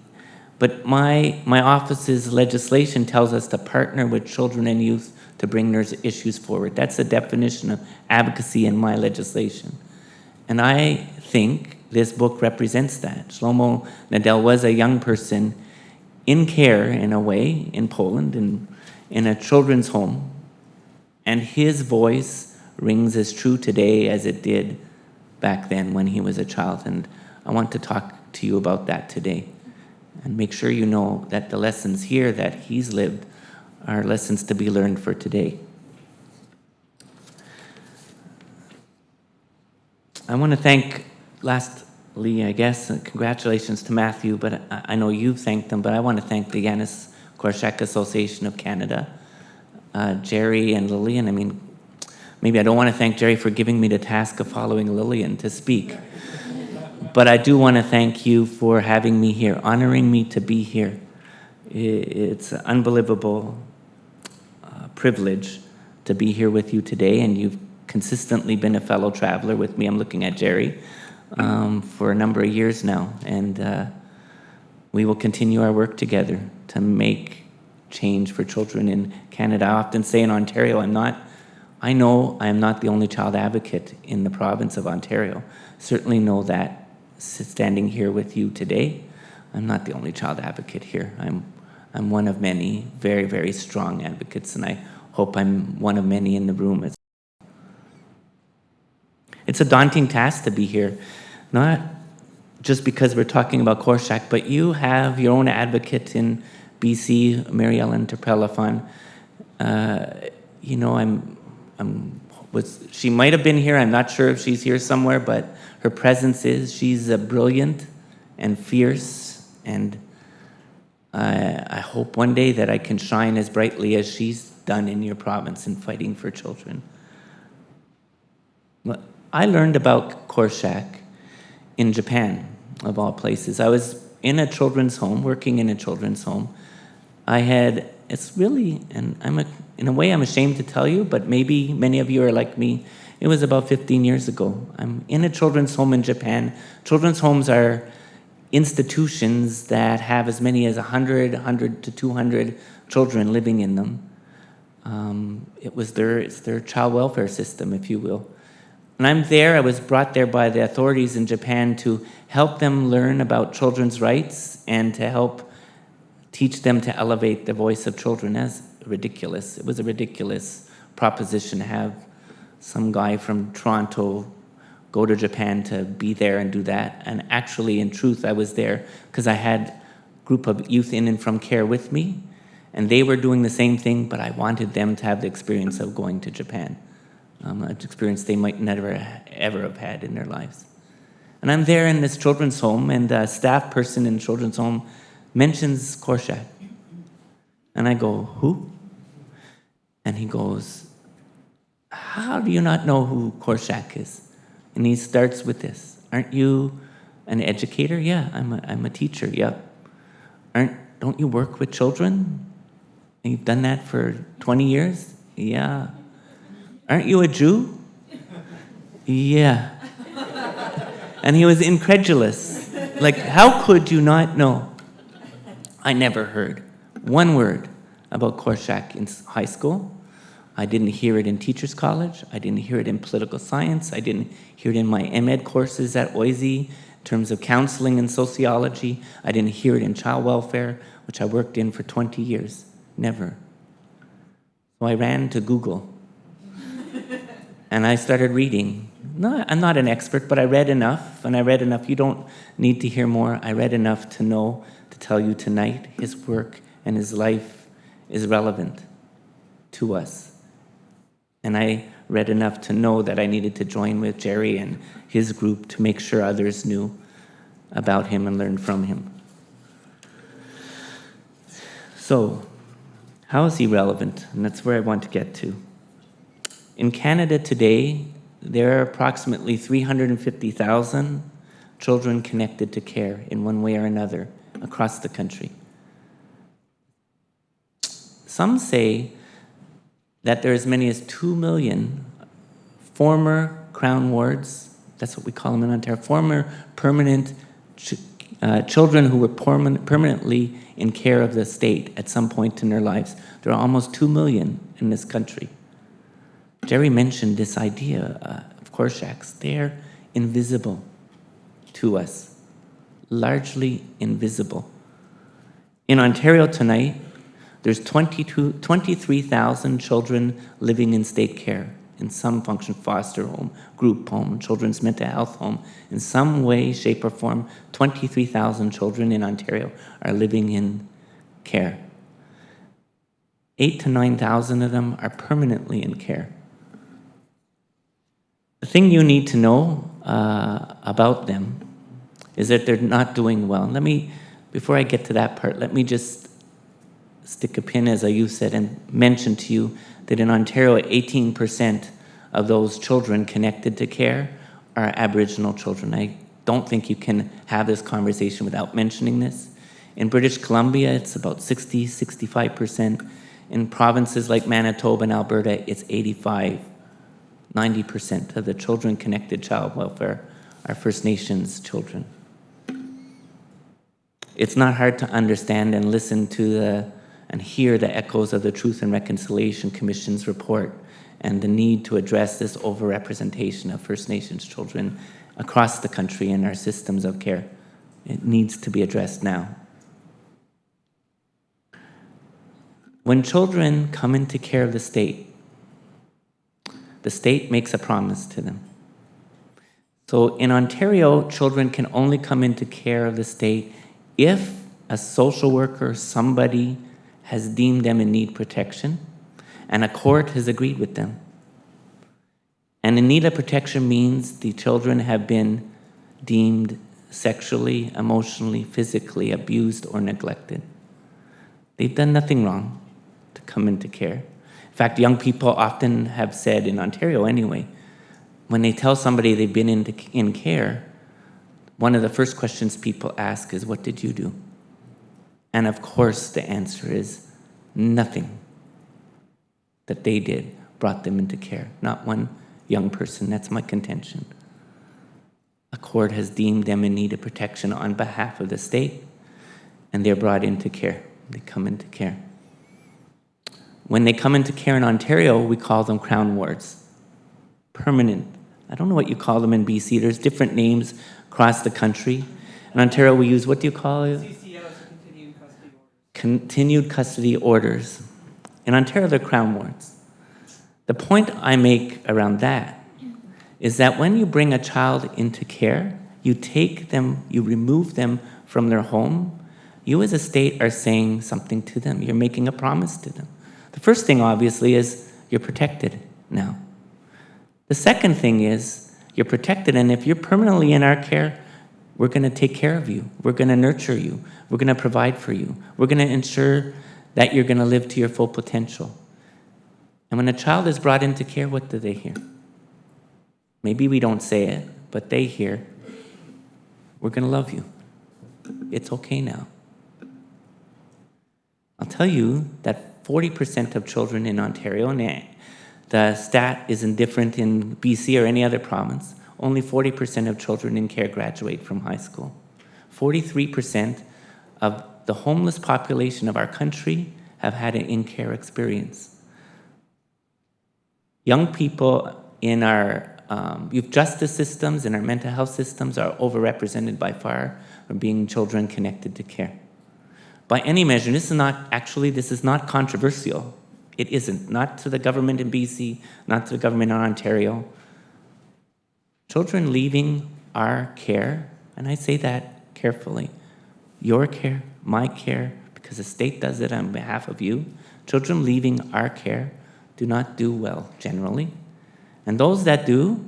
But my office's legislation tells us to partner with children and youth to bring their issues forward. That's the definition of advocacy in my legislation. And I think this book represents that. Shlomo Nadel was a young person in care, in a way, in Poland, in a children's home. And his voice rings as true today as it did back then when he was a child. And I want to talk to you about that today and make sure you know that the lessons here that he's lived are lessons to be learned for today. I want to thank, lastly, I guess, congratulations to Matthew, but I know you've thanked them, but I want to thank the Janusz Korczak Association of Canada, Jerry and Lillian. I mean, maybe I don't want to thank Jerry for giving me the task of following Lillian to speak, but I do want to thank you for having me here, honoring me to be here. It's an unbelievable privilege to be here with you today, and you've consistently been a fellow traveler with me. I'm looking at Jerry for a number of years now, and we will continue our work together to make change for children in Canada. I often say in Ontario, I know I am not the only child advocate in the province of Ontario. Certainly know that standing here with you today, I'm not the only child advocate here. I'm one of many very, very strong advocates, and I hope I'm one of many in the room. It's a daunting task to be here, not just because we're talking about Korczak, but you have your own advocate in BC, Mary Ellen Terpelafon. You know, she might have been here. I'm not sure if she's here somewhere, but her presence is. She's brilliant and fierce, and I hope one day that I can shine as brightly as she's done in your province in fighting for children. I learned about Korczak in Japan, of all places. I was in a children's home, working in a children's home. It's really, and in a way I'm ashamed to tell you, but maybe many of you are like me. It was about 15 years ago. I'm in a children's home in Japan. Children's homes are institutions that have as many as 100 to 200 children living in them. It's their child welfare system, if you will. And I'm there, I was brought there by the authorities in Japan to help them learn about children's rights and to help teach them to elevate the voice of children. It was a ridiculous proposition to have some guy from Toronto go to Japan to be there and do that. And actually, in truth, I was there because I had a group of youth in and from care with me, and they were doing the same thing, but I wanted them to have the experience of going to Japan. An experience they might never ever have had in their lives. And I'm there in this children's home, and a staff person in the children's home mentions Korczak. And I go, who? And he goes, how do you not know who Korczak is? And he starts with this. Aren't you an educator? Yeah, I'm a teacher, yep. Don't you work with children? And you've done that for 20 years? Yeah. Aren't you a Jew? Yeah. And he was incredulous. Like, how could you not know? I never heard one word about Korczak in high school. I didn't hear it in teachers' college. I didn't hear it in political science. I didn't hear it in my MEd courses at OISE in terms of counseling and sociology. I didn't hear it in child welfare, which I worked in for 20 years. Never. So I ran to Google. And I started reading. No, I'm not an expert, but I read enough, and I read enough. You don't need to hear more. I read enough to know, to tell you tonight, his work and his life is relevant to us. And I read enough to know that I needed to join with Jerry and his group to make sure others knew about him and learned from him. So, how is he relevant? And that's where I want to get to. In Canada today, there are approximately 350,000 children connected to care in one way or another across the country. Some say that there are as many as 2 million former Crown wards, that's what we call them in Ontario, former permanent children who were permanently in care of the state at some point in their lives. There are almost 2 million in this country. Jerry mentioned this idea of Korczak's. They're invisible to us, largely invisible. In Ontario tonight, there's 23,000 children living in state care, in some function, foster home, group home, children's mental health home. In some way, shape, or form, 23,000 children in Ontario are living in care. 8,000 to 9,000 of them are permanently in care. The thing you need to know about them is that they're not doing well. Before I get to that part, let me just stick a pin, as you said, and mention to you that in Ontario, 18% of those children connected to care are Aboriginal children. I don't think you can have this conversation without mentioning this. In British Columbia, it's about 65%. In provinces like Manitoba and Alberta, it's 90% of the children connected child welfare are First Nations children. It's not hard to understand and listen to and hear the echoes of the Truth and Reconciliation Commission's report and the need to address this overrepresentation of First Nations children across the country in our systems of care. It needs to be addressed now. When children come into care of the state makes a promise to them. So in Ontario, children can only come into care of the state if a social worker, somebody, has deemed them in need protection, and a court has agreed with them. And in need of protection means the children have been deemed sexually, emotionally, physically abused or neglected. They've done nothing wrong to come into care. In fact, young people often have said, in Ontario anyway, when they tell somebody they've been in care, one of the first questions people ask is, what did you do? And of course, the answer is nothing that they did brought them into care. Not one young person. That's my contention. A court has deemed them in need of protection on behalf of the state, and they're brought into care. They come into care. When they come into care in Ontario, we call them Crown wards. Permanent. I don't know what you call them in BC. There's different names across the country. In Ontario, we use, what do you call it? CCOs, continued custody orders. Continued custody orders. In Ontario, they're Crown wards. The point I make around that is that when you bring a child into care, you take them, you remove them from their home, you as a state are saying something to them. You're making a promise to them. The first thing, obviously, is you're protected now. The second thing is you're protected, and if you're permanently in our care, we're going to take care of you. We're going to nurture you. We're going to provide for you. We're going to ensure that you're going to live to your full potential. And when a child is brought into care, what do they hear? Maybe we don't say it, but they hear, we're going to love you. It's okay now. I'll tell you that 40% of children in Ontario, and the stat isn't different in BC or any other province, only 40% of children in care graduate from high school. 43% of the homeless population of our country have had an in-care experience. Young people in our youth justice systems and our mental health systems are overrepresented by far of being children connected to care. By any measure, this is not controversial. It isn't, not to the government in BC, not to the government in Ontario. Children leaving our care, and I say that carefully, your care, my care, because the state does it on behalf of you, children leaving our care do not do well generally. And those that do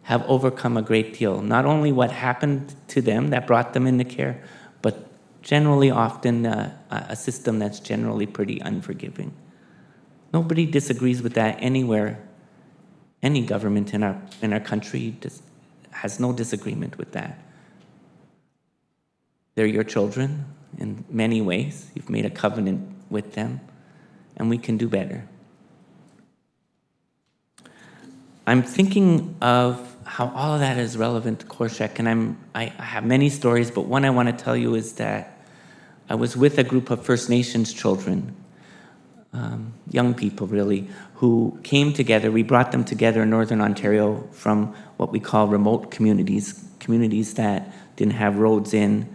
have overcome a great deal. Not only what happened to them that brought them into care, but generally often a system that's generally pretty unforgiving. Nobody disagrees with that anywhere. Any government in our country has no disagreement with that. They're your children in many ways. You've made a covenant with them, and we can do better. I'm thinking of how all of that is relevant to Korczak, and I have many stories, but one I want to tell you is that I was with a group of First Nations children, young people really, who came together. We brought them together in Northern Ontario from what we call remote communities, communities that didn't have roads in,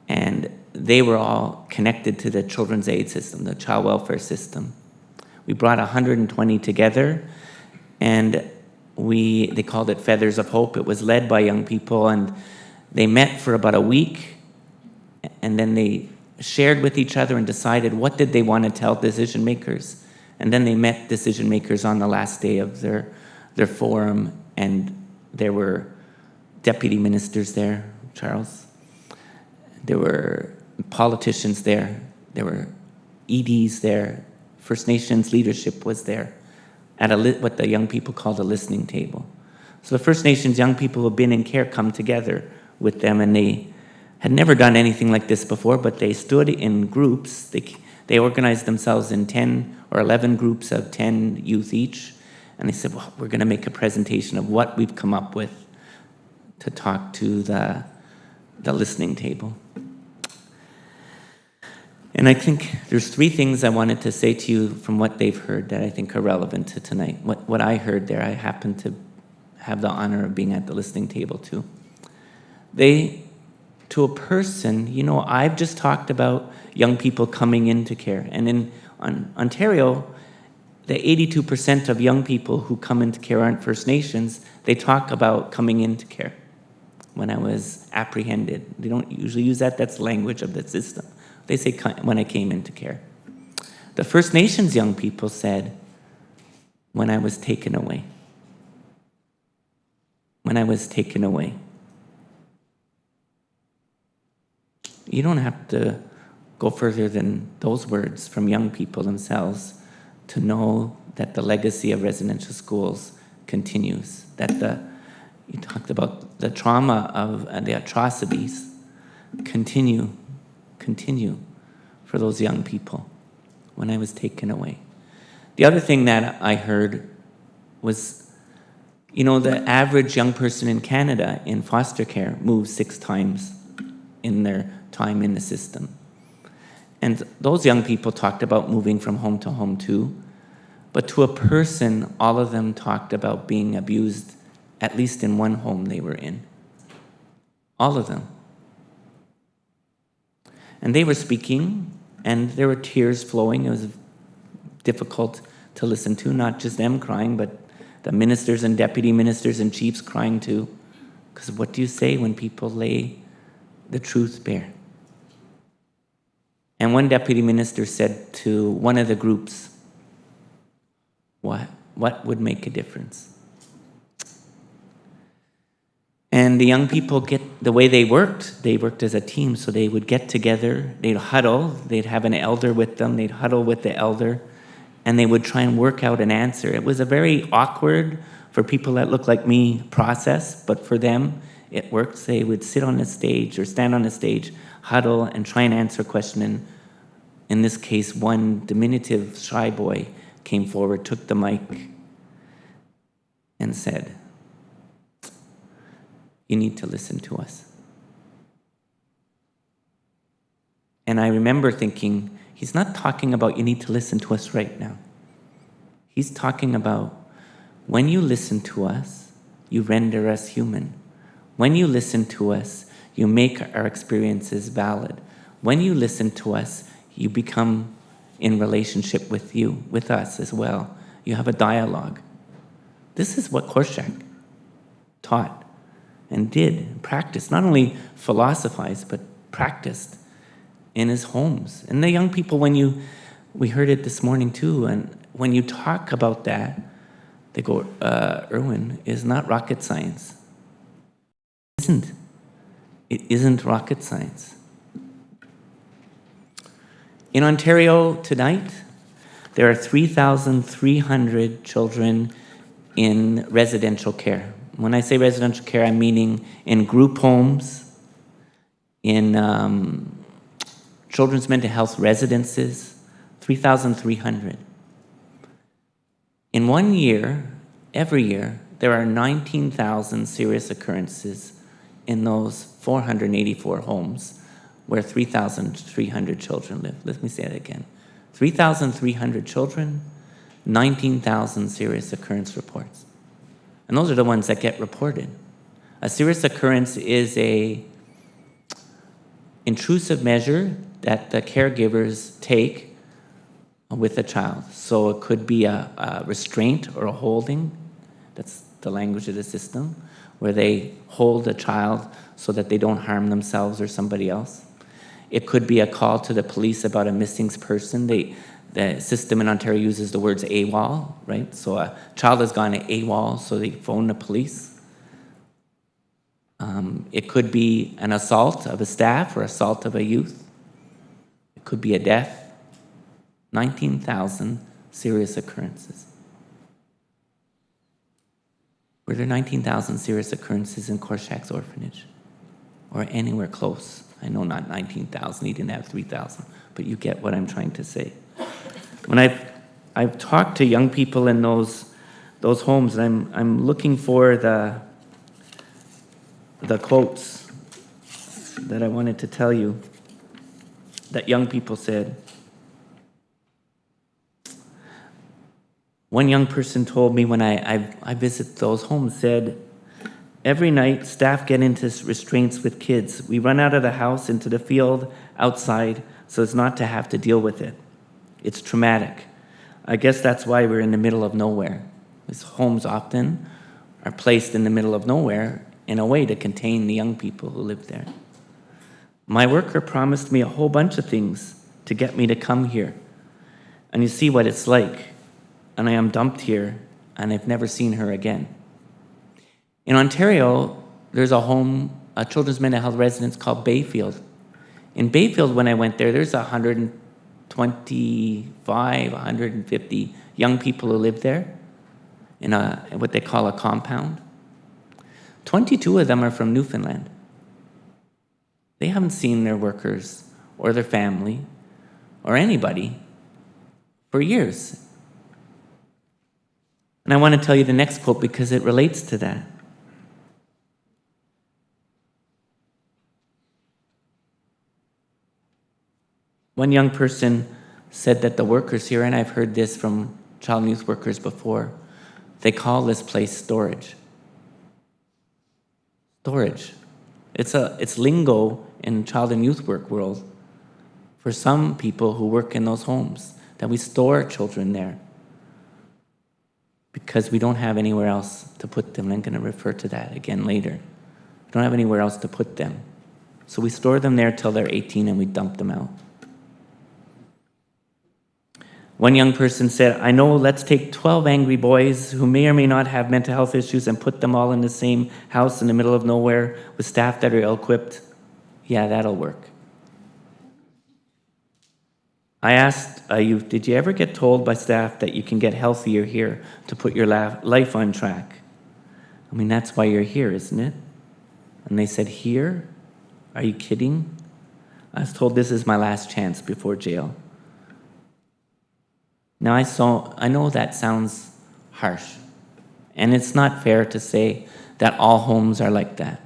and they were all connected to the children's aid system, the child welfare system. We brought 120 together, and they called it Feathers of Hope. It was led by young people, and they met for about a week, and then they shared with each other and decided what did they want to tell decision makers. And then they met decision makers on the last day of their forum, and there were deputy ministers there, Charles. There were politicians there. There were EDs there. First Nations leadership was there at what the young people called a listening table. So the First Nations young people who have been in care come together with them, and they had never done anything like this before, but they stood in groups. They organized themselves in 10 or 11 groups of 10 youth each, and they said, well, we're going to make a presentation of what we've come up with to talk to the listening table. And I think there's three things I wanted to say to you from what they've heard that I think are relevant to tonight. What I heard there, I happen to have the honor of being at the listening table too. To a person, you know, I've just talked about young people coming into care. And in Ontario, the 82% of young people who come into care aren't First Nations. They talk about coming into care. When I was apprehended, they don't usually use that. That's language of the system. They say when I came into care. The First Nations young people said, when I was taken away. When I was taken away. You don't have to go further than those words from young people themselves to know that the legacy of residential schools continues. You talked about the trauma of the atrocities continue for those young people when I was taken away. The other thing that I heard was, you know, the average young person in Canada in foster care moves 6 times in their time in the system. And those young people talked about moving from home to home too. But to a person, all of them talked about being abused, at least in one home they were in. All of them. And they were speaking, and there were tears flowing. It was difficult to listen to, not just them crying, but the ministers and deputy ministers and chiefs crying too. Because what do you say when people lay the truth bare? And one deputy minister said to one of the groups, what would make a difference? And the young people the way they worked as a team, so they would get together, they'd huddle, they'd have an elder with them, they'd huddle with the elder, and they would try and work out an answer. It was a very awkward, for people that look like me, process, but for them, it worked. They would sit on a stage or stand on a stage, huddle, and try and answer a question. And in this case, one diminutive, shy boy came forward, took the mic, and said, you need to listen to us. And I remember thinking, he's not talking about you need to listen to us right now. He's talking about when you listen to us, you render us human. When you listen to us, you make our experiences valid. When you listen to us, you become in relationship with us as well. You have a dialogue. This is what Korczak taught and did, practiced, not only philosophized, but practiced in his homes. And the young people, we heard it this morning too, and when you talk about that, they go, Erwin, is not rocket science. It isn't rocket science. In Ontario tonight, there are 3,300 children in residential care. When I say residential care, I'm meaning in group homes, in children's mental health residences, 3,300. In 1 year, every year, there are 19,000 serious occurrences in those 484 homes where 3,300 children live. Let me say that again. 3,300 children, 19,000 serious occurrence reports. And those are the ones that get reported. A serious occurrence is an intrusive measure that the caregivers take with a child. So it could be a restraint or a holding. That's the language of the system, where they hold a child so that they don't harm themselves or somebody else. It could be a call to the police about a missing person. The system in Ontario uses the words AWOL, right? So a child has gone AWOL, so they phone the police. It could be an assault of a staff or assault of a youth. It could be a death. 19,000 serious occurrences. Were there 19,000 serious occurrences in Korczak's orphanage? or anywhere close. I know not 19,000, he didn't have 3,000, but you get what I'm trying to say. When I've talked to young people in those homes, and I'm looking for the quotes that I wanted to tell you that young people said. One young person told me when I visit those homes, said, every night staff get into restraints with kids. We run out of the house into the field outside so as not to have to deal with it. It's traumatic. I guess that's why we're in the middle of nowhere. These homes often are placed in the middle of nowhere in a way to contain the young people who live there. My worker promised me a whole bunch of things to get me to come here. And you see what it's like. And I am dumped here, and I've never seen her again. In Ontario, there's a children's mental health residence called Bayfield. In Bayfield, when I went there, there's 125, 150 young people who live there in what they call a compound. 22 of them are from Newfoundland. They haven't seen their workers or their family or anybody for years. And I want to tell you the next quote because it relates to that. One young person said that the workers here, and I've heard this from child and youth workers before, they call this place storage. Storage. It's lingo in child and youth work world for some people who work in those homes, that we store children there because we don't have anywhere else to put them. I'm going to refer to that again later. We don't have anywhere else to put them. So we store them there till they're 18 and we dump them out. One young person said, I know, let's take 12 angry boys who may or may not have mental health issues and put them all in the same house in the middle of nowhere with staff that are ill-equipped. Yeah, that'll work. I asked a youth, did you ever get told by staff that you can get healthier here to put your life on track? I mean, that's why you're here, isn't it? And they said, here? Are you kidding? I was told this is my last chance before jail. Now, I know that sounds harsh, and it's not fair to say that all homes are like that.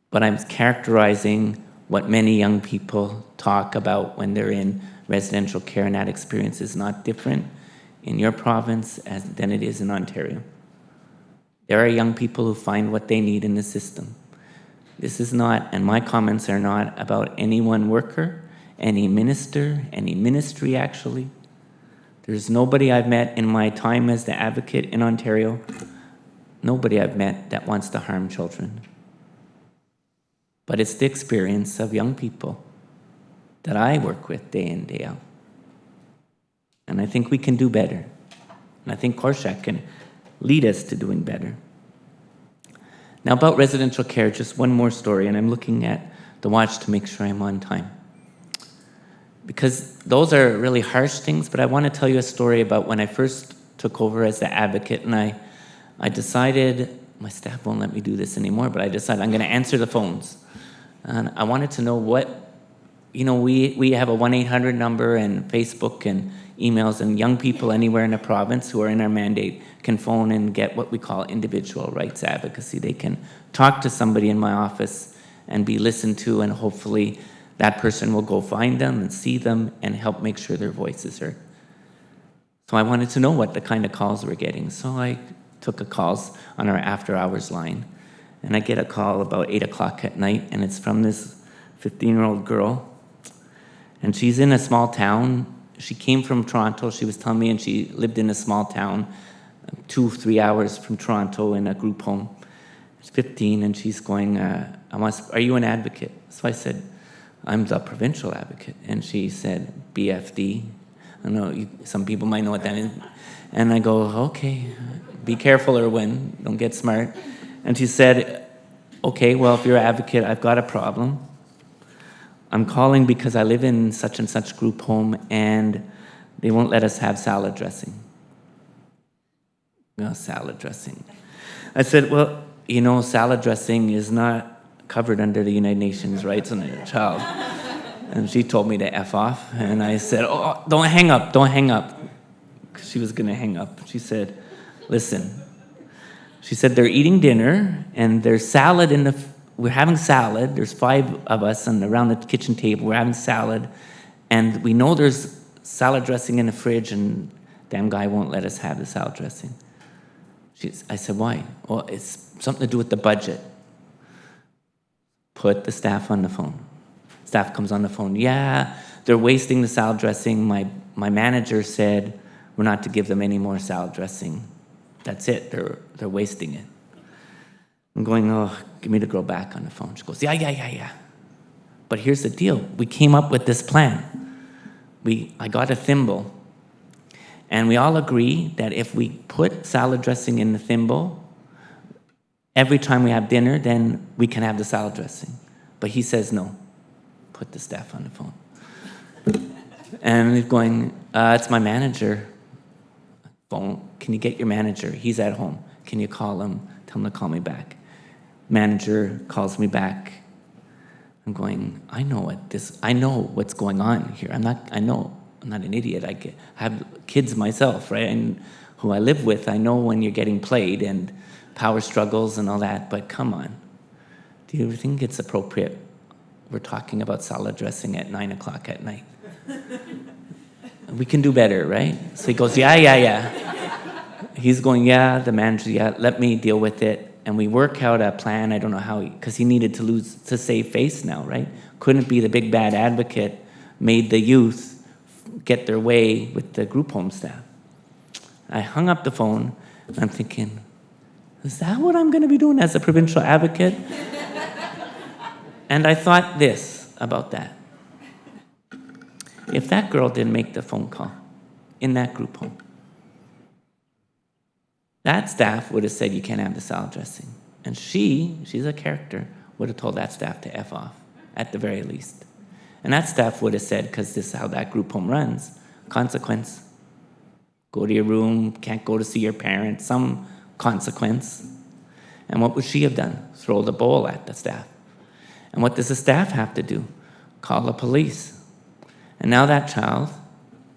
But I'm characterizing what many young people talk about when they're in residential care, and that experience is not different in your province than it is in Ontario. There are young people who find what they need in the system. This is not, and my comments are not about any one worker, any minister, any ministry actually. There's nobody I've met in my time as the advocate in Ontario, nobody I've met that wants to harm children. But it's the experience of young people that I work with day in, day out. And I think we can do better. And I think Korczak can lead us to doing better. Now about residential care, just one more story, and I'm looking at the watch to make sure I'm on time. Because those are really harsh things, but I want to tell you a story about when I first took over as the advocate, and I decided, my staff won't let me do this anymore, but I decided I'm going to answer the phones. And I wanted to know what, we have a 1-800 number and Facebook and emails, and young people anywhere in the province who are in our mandate can phone and get what we call individual rights advocacy. They can talk to somebody in my office and be listened to, and hopefully that person will go find them and see them and help make sure their voice is heard. So I wanted to know what the kind of calls we're getting. So I took a calls on our after hours line, and I get a call about 8 o'clock at night, and it's from this 15-year-old girl, and she's in a small town. She came from Toronto, she was telling me, and she lived in a small town 2-3 hours from Toronto in a group home. She's 15, and she's going, are you an advocate? So I said, I'm the provincial advocate. And she said, BFD. I know some people might know what that is. And I go, okay, be careful, Erwin, don't get smart. And she said, okay, well, if you're an advocate, I've got a problem. I'm calling because I live in such and such group home and they won't let us have salad dressing. No, salad dressing. I said, well, you know, salad dressing is not covered under the United Nations rights on a child. And she told me to F off. And I said, oh, don't hang up, don't hang up. 'Cause she was going to hang up. She said, listen. She said, they're eating dinner, and there's salad in the... We're having salad. There's 5 of us around the kitchen table. We're having salad. And we know there's salad dressing in the fridge, and damn guy won't let us have the salad dressing. I said, why? Well, it's something to do with the budget. Put the staff on the phone. Staff comes on the phone. Yeah, they're wasting the salad dressing. My manager said we're not to give them any more salad dressing. That's it. They're wasting it. I'm going, oh, give me the girl back on the phone. She goes, yeah. But here's the deal. We came up with this plan. I got a thimble. And we all agree that if we put salad dressing in the thimble, every time we have dinner, then we can have the salad dressing. But he says no. Put the staff on the phone. And he's going, it's my manager. Phone, can you get your manager? He's at home. Can you call him? Tell him to call me back. Manager calls me back. I'm going, I know what's going on here. I'm not an idiot. I have kids myself, right? And who I live with, I know when you're getting played and power struggles and all that, but come on. Do you think it's appropriate? We're talking about salad dressing at 9 o'clock at night. We can do better, right? So he goes, yeah. He's going, yeah, the manager, yeah, let me deal with it. And we work out a plan. I don't know how, because he needed to save face now, right? Couldn't be the big bad advocate, made the youth get their way with the group home staff. I hung up the phone, and I'm thinking, is that what I'm going to be doing as a provincial advocate? And I thought this about that. If that girl didn't make the phone call in that group home, that staff would have said, you can't have the salad dressing. And she's a character, would have told that staff to F off, at the very least. And that staff would have said, because this is how that group home runs, consequence. Go to your room, can't go to see your parents, some consequence. And what would she have done? Throw the bowl at the staff. And what does the staff have to do? Call the police. And now that child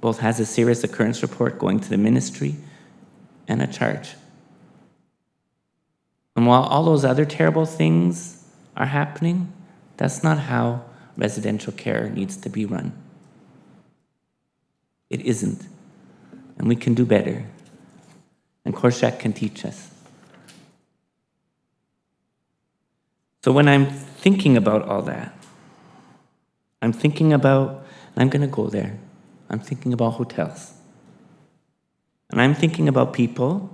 both has a serious occurrence report going to the ministry and a charge. And while all those other terrible things are happening, that's not how residential care needs to be run. It isn't. And we can do better. And Korczak can teach us. So when I'm thinking about all that, I'm thinking about, I'm going to go there, I'm thinking about hotels. And I'm thinking about people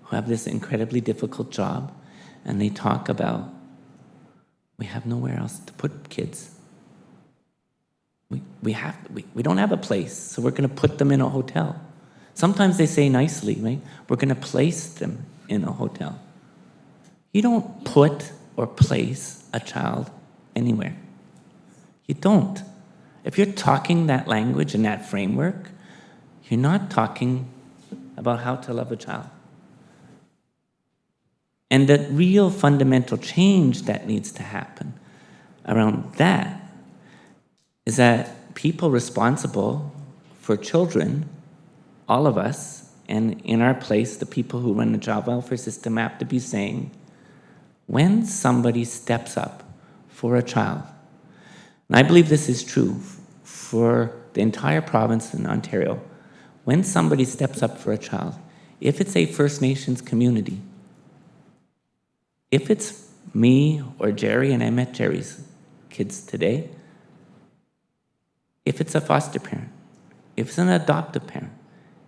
who have this incredibly difficult job, and they talk about, we have nowhere else to put kids. We don't have a place, so we're going to put them in a hotel. Sometimes they say nicely, right? We're going to place them in a hotel. You don't put or place a child anywhere. You don't. If you're talking that language and that framework, you're not talking about how to love a child. And the real fundamental change that needs to happen around that is that people responsible for children, all of us, and in our place, the people who run the child welfare system have to be saying, when somebody steps up for a child, and I believe this is true for the entire province in Ontario, when somebody steps up for a child, if it's a First Nations community, if it's me or Jerry, and I met Jerry's kids today, if it's a foster parent, if it's an adoptive parent,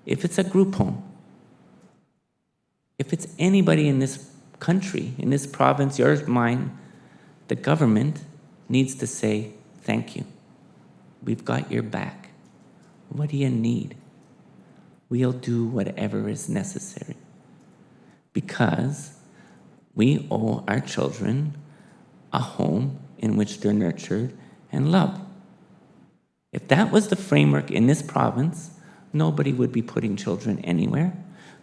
if it's a group home, if it's anybody in this country, in this province, yours, mine, the government needs to say, thank you. We've got your back. What do you need? We'll do whatever is necessary. Because we owe our children a home in which they're nurtured and loved. If that was the framework in this province, nobody would be putting children anywhere.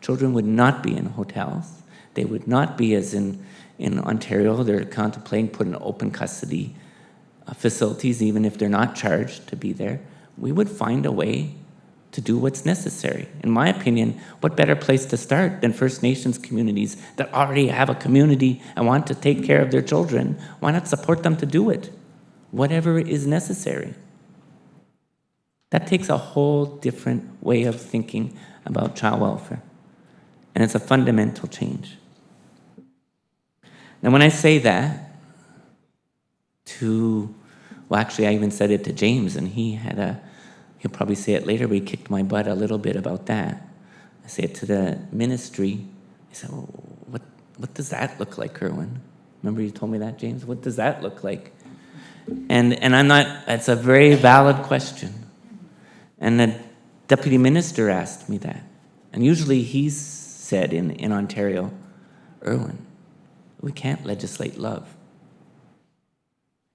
Children would not be in hotels. They would not be as in Ontario, they're contemplating putting open custody facilities, even if they're not charged to be there. We would find a way to do what's necessary. In my opinion, what better place to start than First Nations communities that already have a community and want to take care of their children? Why not support them to do it? Whatever is necessary. That takes a whole different way of thinking about child welfare. And it's a fundamental change. Now, when I say that well, actually, I even said it to James, and he'll probably say it later, but he kicked my butt a little bit about that. I say it to the ministry. He said, well, what does that look like, Kerwin? Remember you told me that, James? What does that look like? And I'm not, it's a very valid question. And the deputy minister asked me that. And usually he's said in Ontario, Erwin, we can't legislate love.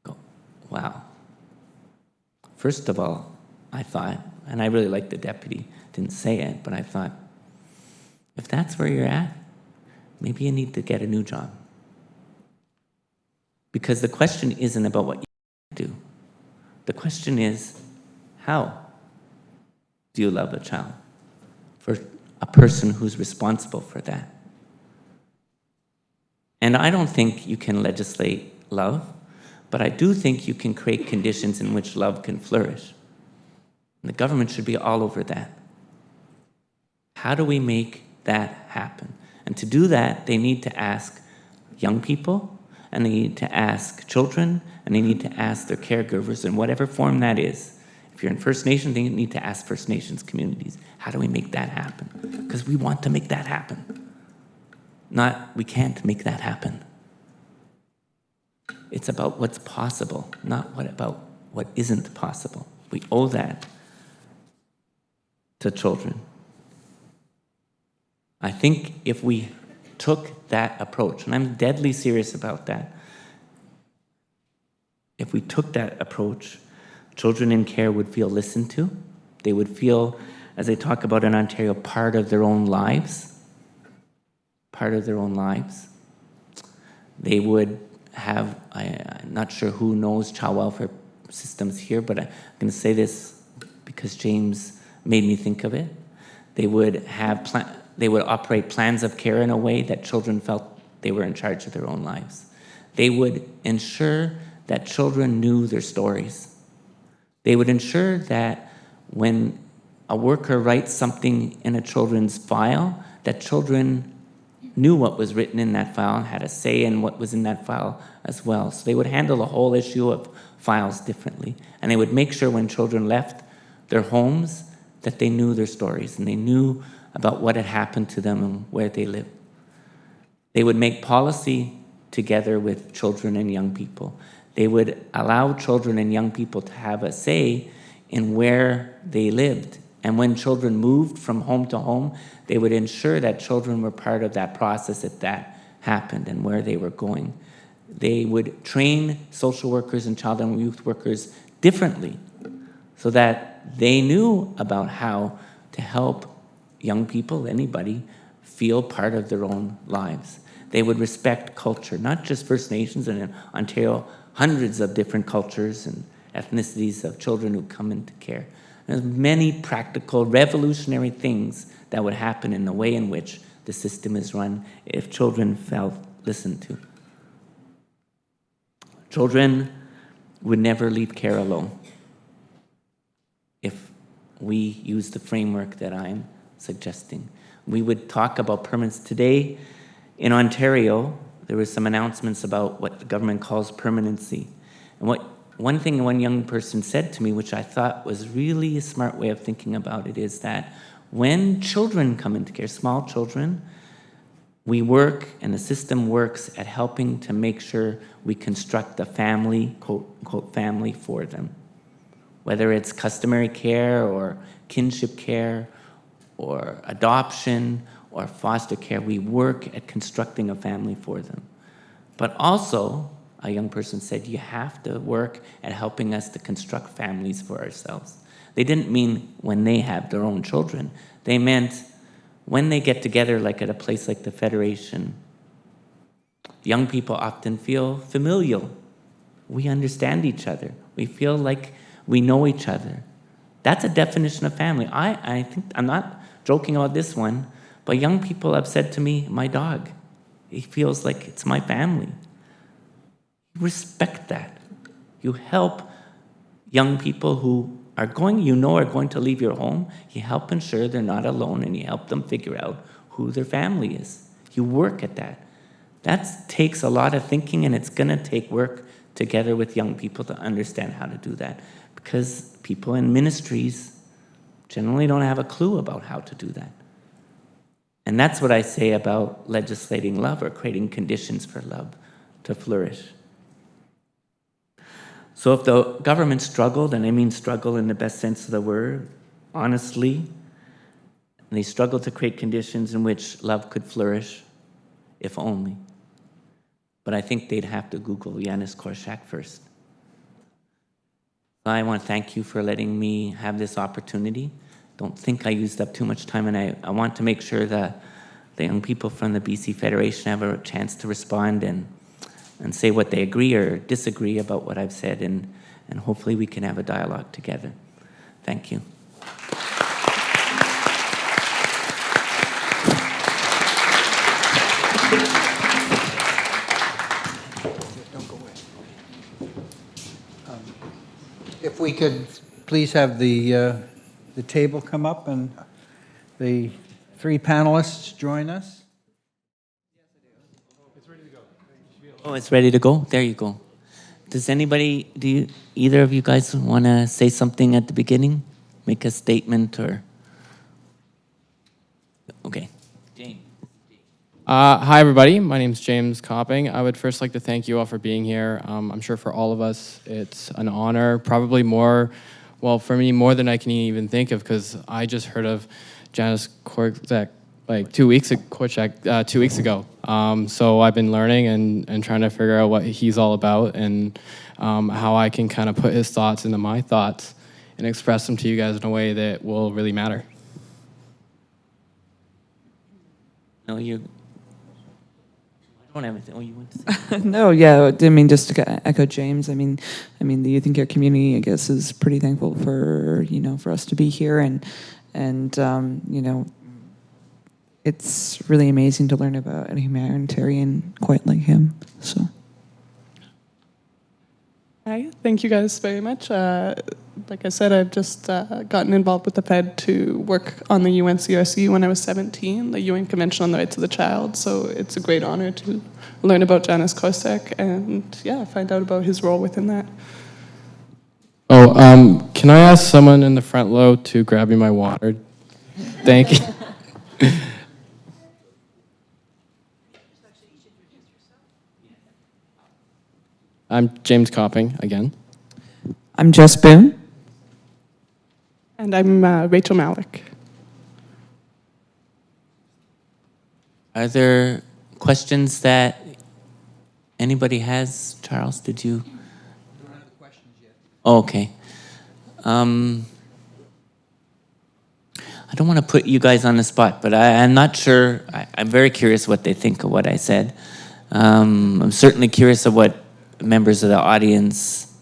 Go, wow. First of all, I thought, and I really liked the deputy, didn't say it, but I thought, if that's where you're at, maybe you need to get a new job. Because the question isn't about what you do. The question is, how do you love a child? For a person who's responsible for that. And I don't think you can legislate love, but I do think you can create conditions in which love can flourish. And the government should be all over that. How do we make that happen? And to do that, they need to ask young people, and they need to ask children, and they need to ask their caregivers in whatever form that is. If you're in First Nation, they need to ask First Nations communities, how do we make that happen? Because we want to make that happen. Not, we can't make that happen. It's about what's possible, not about what isn't possible. We owe that to children. I think if we took that approach, and I'm deadly serious about that, if we took that approach, children in care would feel listened to. They would feel, as they talk about in Ontario, part of their own lives. Part of their own lives. They would have, I'm not sure who knows child welfare systems here, but I'm going to say this because James made me think of it. They would operate plans of care in a way that children felt they were in charge of their own lives. They would ensure that children knew their stories. They would ensure that when a worker writes something in a children's file, that children knew what was written in that file and had a say in what was in that file as well. So they would handle the whole issue of files differently. And they would make sure when children left their homes that they knew their stories and they knew about what had happened to them and where they lived. They would make policy together with children and young people. They would allow children and young people to have a say in where they lived. And when children moved from home to home, they would ensure that children were part of that process if that happened and where they were going. They would train social workers and child and youth workers differently so that they knew about how to help young people, anybody, feel part of their own lives. They would respect culture, not just First Nations, and in Ontario, hundreds of different cultures and ethnicities of children who come into care. There's many practical, revolutionary things that would happen in the way in which the system is run if children felt listened to. Children would never leave care alone if we use the framework that I'm suggesting. We would talk about permanence. Today in Ontario, there were some announcements about what the government calls permanency. And one thing one young person said to me, which I thought was really a smart way of thinking about it, is that when children come into care, small children, we work, and the system works at helping to make sure we construct a family, quote, unquote, family for them. Whether it's customary care or kinship care or adoption or foster care, we work at constructing a family for them. But also, a young person said, you have to work at helping us to construct families for ourselves. They didn't mean when they have their own children. They meant when they get together, like at a place like the Federation young people often feel familial. We understand each other. We feel like we know each other. That's a definition of family. I think, I'm not joking about this one, but young people have said to me, my dog, he feels like it's my family. Respect that. You help young people who are going to leave your home. You help ensure they're not alone, and you help them figure out who their family is. You work at that. That takes a lot of thinking, and it's going to take work together with young people to understand how to do that, because people in ministries generally don't have a clue about how to do that. And that's what I say about legislating love or creating conditions for love to flourish. So if the government struggled, and I mean struggle in the best sense of the word, honestly, and they struggled to create conditions in which love could flourish, if only. But I think they'd have to Google Janusz Korczak first. I want to thank you for letting me have this opportunity. Don't think I used up too much time, and I want to make sure that the young people from the BC Federation have a chance to respond and say what they agree or disagree about what I've said, and hopefully we can have a dialogue together. Thank you. If we could please have the table come up and the three panelists join us. Oh, it's ready to go? There you go. Does either of you guys want to say something at the beginning? Make a statement or? Okay. James. Hi, everybody. My name's James Copping. I would first like to thank you all for being here. I'm sure for all of us, it's an honor, probably more, well, for me, more than I can even think of, because I just heard of Janusz Korczak like 2 weeks ago. So I've been learning and trying to figure out what he's all about, and how I can kind of put his thoughts into my thoughts and express them to you guys in a way that will really matter. No, I don't have anything. Oh, you want to say? No, yeah, I mean, just to echo James, I mean, the Youth and Care community, I guess, is pretty thankful for, for us to be here, and it's really amazing to learn about a humanitarian quite like him, so. Hi, thank you guys very much. Like I said, I've just gotten involved with the Fed to work on the UNCRC when I was 17, the UN Convention on the Rights of the Child. So it's a great honor to learn about Janusz Korczak and, find out about his role within that. Oh, can I ask someone in the front row to grab me my water? Thank you. I'm James Copping, again. I'm Jess Boone. And I'm Rachel Malik. Are there questions that anybody has? Charles, did you? We don't have the questions yet. Oh, okay. I don't want to put you guys on the spot, but I'm not sure. I'm very curious what they think of what I said. I'm certainly curious of what members of the audience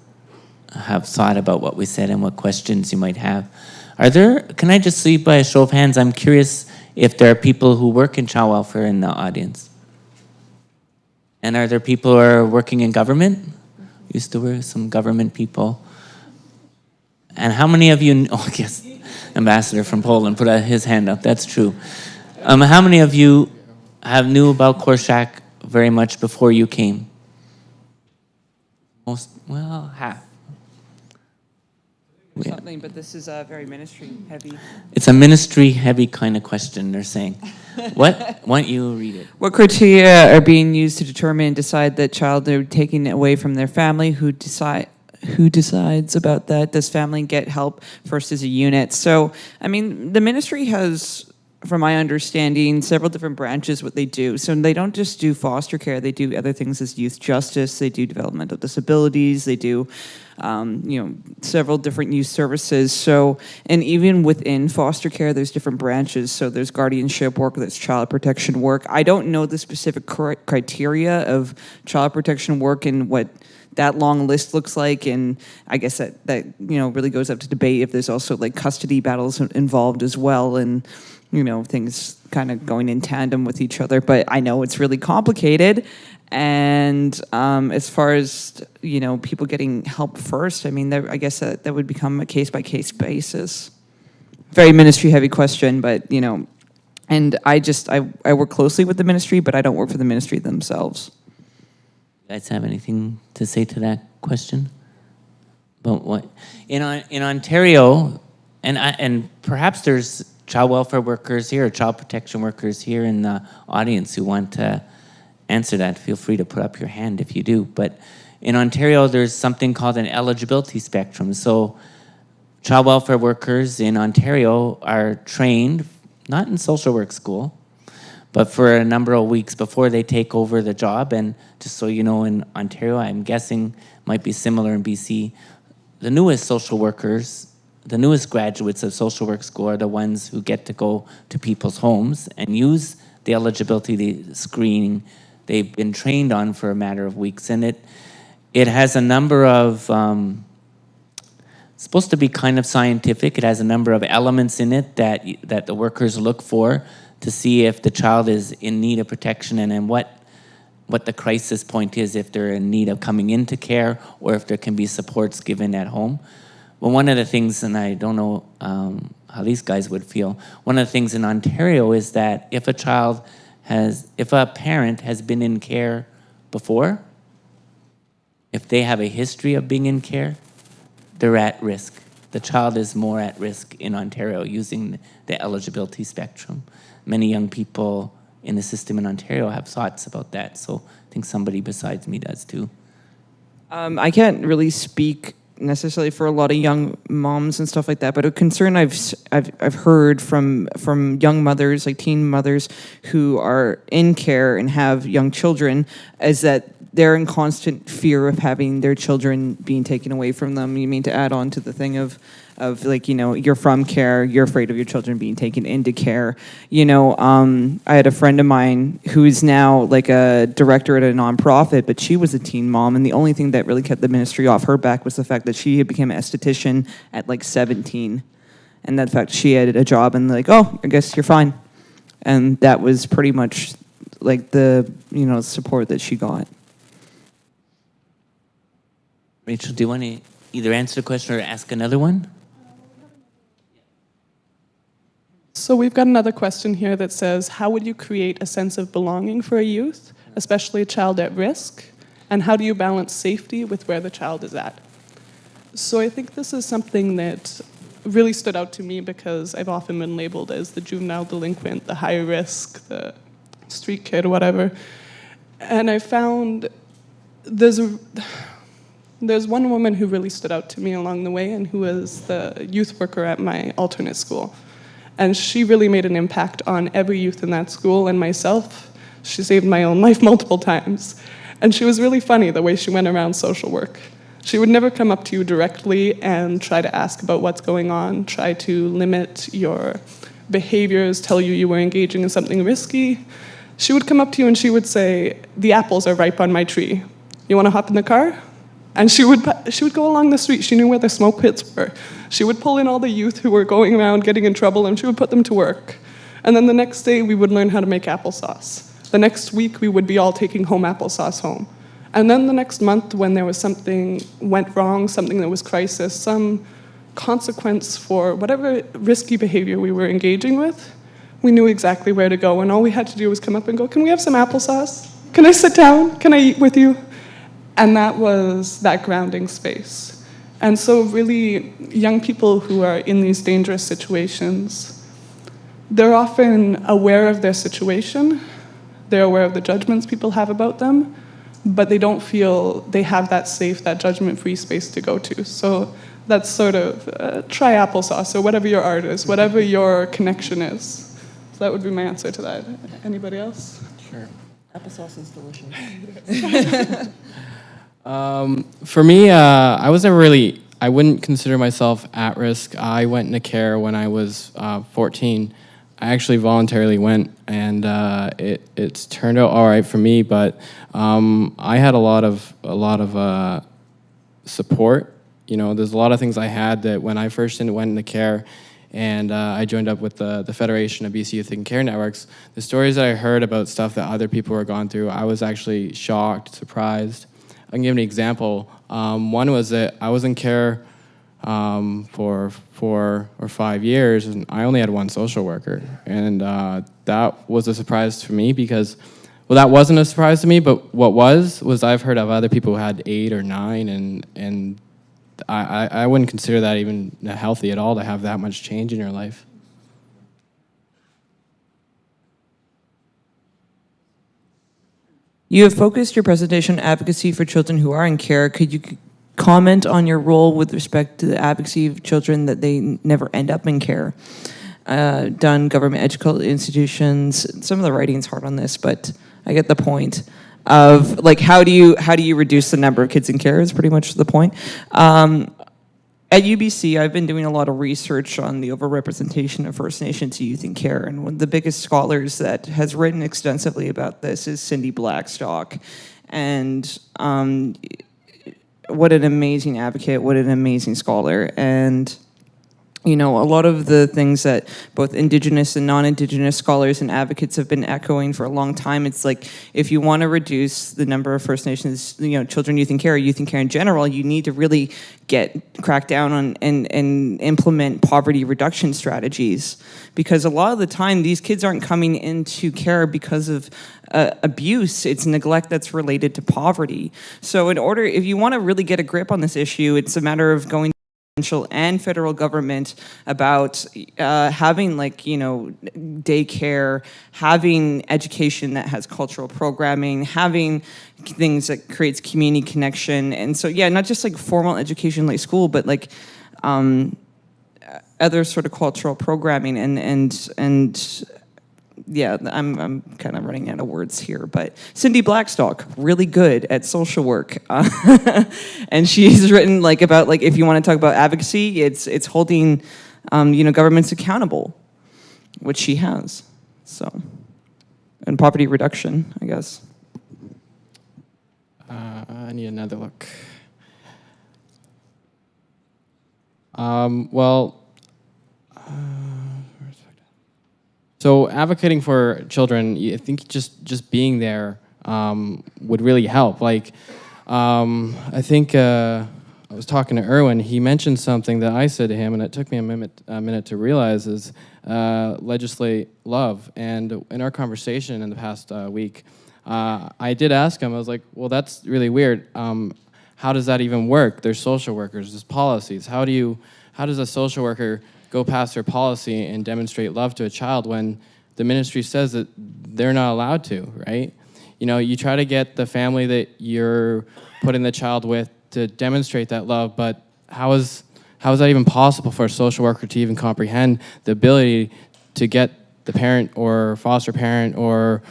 have thought about what we said and what questions you might have. Can I just see by a show of hands, I'm curious if there are people who work in child welfare in the audience. And are there people who are working in government? Used to work, some government people. And how many of you, I guess, Ambassador from Poland put his hand up, that's true. How many of you knew about Korczak very much before you came? Half. Something, but this is a very ministry heavy. It's a ministry heavy kind of question, they're saying. What? Why don't you read it? What criteria are being used to determine and decide that child they're taking away from their family? Who decides about that? Does family get help first as a unit? So, I mean, the ministry has from my understanding, several different branches what they do. So they don't just do foster care; they do other things as youth justice. They do developmental disabilities. They do, several different youth services. So, and even within foster care, there's different branches. So there's guardianship work, there's child protection work. I don't know the specific criteria of child protection work and what that long list looks like, and I guess that really goes up to debate if there's also like custody battles involved as well, and things kind of going in tandem with each other. But I know it's really complicated, and as far as people getting help first, I mean, I guess that would become a case by case basis. Very ministry heavy question, but and I work closely with the ministry, but I don't work for the ministry themselves. You guys have anything to say to that question? But what in Ontario, and perhaps there's child welfare workers here, or child protection workers here in the audience who want to answer that. Feel free to put up your hand if you do. But in Ontario, there's something called an eligibility spectrum. So child welfare workers in Ontario are trained, not in social work school, but for a number of weeks before they take over the job. And just so you know, in Ontario, I'm guessing might be similar in BC, the newest social workers, the newest graduates of social work school are the ones who get to go to people's homes and use the eligibility screening they've been trained on for a matter of weeks. And it has a number of, it's supposed to be kind of scientific. It has a number of elements in it that the workers look for to see if the child is in need of protection, and then what the crisis point is, if they're in need of coming into care or if there can be supports given at home. Well, one of the things, and I don't know how these guys would feel, one of the things in Ontario is that if a parent has been in care before, if they have a history of being in care, they're at risk. The child is more at risk in Ontario using the eligibility spectrum. Many young people in the system in Ontario have thoughts about that, so I think somebody besides me does too. I can't really speak necessarily for a lot of young moms and stuff like that, but a concern I've heard from young mothers, like teen mothers who are in care and have young children, is that they're in constant fear of having their children being taken away from them. You mean to add on to the thing of like, you're from care, you're afraid of your children being taken into care. I had a friend of mine who's now like a director at a nonprofit, but she was a teen mom, and the only thing that really kept the ministry off her back was the fact that she had become an esthetician at like 17. And that fact she had a job and like, oh, I guess you're fine. And that was pretty much like the, support that she got. Rachel, do you want to either answer the question or ask another one? So we've got another question here that says, how would you create a sense of belonging for a youth, especially a child at risk? And how do you balance safety with where the child is at? So I think this is something that really stood out to me because I've often been labeled as the juvenile delinquent, the high risk, the street kid, whatever. And I found there's one woman who really stood out to me along the way, and who was the youth worker at my alternate school. And she really made an impact on every youth in that school and myself. She saved my own life multiple times. And she was really funny the way she went around social work. She would never come up to you directly and try to ask about what's going on, try to limit your behaviors, tell you you were engaging in something risky. She would come up to you and she would say, the apples are ripe on my tree. You want to hop in the car? And she would go along the street. She knew where the smoke pits were. She would pull in all the youth who were going around getting in trouble, and she would put them to work. And then the next day, we would learn how to make applesauce. The next week, we would be all taking home applesauce home. And then the next month, when there was something went wrong, something that was crisis, some consequence for whatever risky behavior we were engaging with, we knew exactly where to go. And all we had to do was come up and go, can we have some applesauce? Can I sit down? Can I eat with you? And that was that grounding space. And so really, young people who are in these dangerous situations, they're often aware of their situation, they're aware of the judgments people have about them, but they don't feel they have that safe, that judgment-free space to go to. So that's sort of, try applesauce, or whatever your art is, whatever your connection is. So that would be my answer to that. Anybody else? Sure. Applesauce is delicious. For me, I was never really, I wouldn't consider myself at risk. I went into care when I was 14. I actually voluntarily went, and it's turned out all right for me, but I had a lot of support. You know, there's a lot of things I had that when I first went into care, and I joined up with the Federation of BC Youth and Care Networks. The stories that I heard about stuff that other people were going through, I was actually shocked, surprised. I can give an example. One was that I was in care for 4 or 5 years, and I only had one social worker. And that was a surprise for me because, well, that wasn't a surprise to me, but what was I've heard of other people who had 8 or 9, and I wouldn't consider that even healthy at all to have that much change in your life. You have focused your presentation on advocacy for children who are in care. Could you comment on your role with respect to the advocacy of children that they never end up in care? Done government educational institutions. Some of the writing's hard on this, but I get the point of like how do you reduce the number of kids in care is pretty much the point. At UBC, I've been doing a lot of research on the overrepresentation of First Nations youth in care, and one of the biggest scholars that has written extensively about this is Cindy Blackstock. And what an amazing advocate, what an amazing scholar. And you know, a lot of the things that both Indigenous and non-Indigenous scholars and advocates have been echoing for a long time, it's like, if you want to reduce the number of First Nations, you know, children, youth in care in general, you need to really crack down on and implement poverty reduction strategies. Because a lot of the time, these kids aren't coming into care because of abuse. It's neglect that's related to poverty. So if you want to really get a grip on this issue, it's a matter of going and federal government about having, like, you know, daycare, having education that has cultural programming, having things that creates community connection. And so, yeah, not just like formal education like school, but like other sort of cultural programming and yeah, I'm kind of running out of words here, but Cindy Blackstock, really good at social work, and she's written like about, like, if you want to talk about advocacy, it's holding, you know, governments accountable, which she has. So, and poverty reduction, I guess. I need another look. Well. So advocating for children, I think just being there would really help. Like, I think I was talking to Erwin. He mentioned something that I said to him, and it took me a minute to realize, is legislate love. And in our conversation in the past week, I did ask him, I was like, well, that's really weird. How does that even work? There's social workers, there's policies. How does a social worker go past their policy and demonstrate love to a child when the ministry says that they're not allowed to, right? You know, you try to get the family that you're putting the child with to demonstrate that love, but how is that even possible for a social worker to even comprehend the ability to get the parent or foster parent or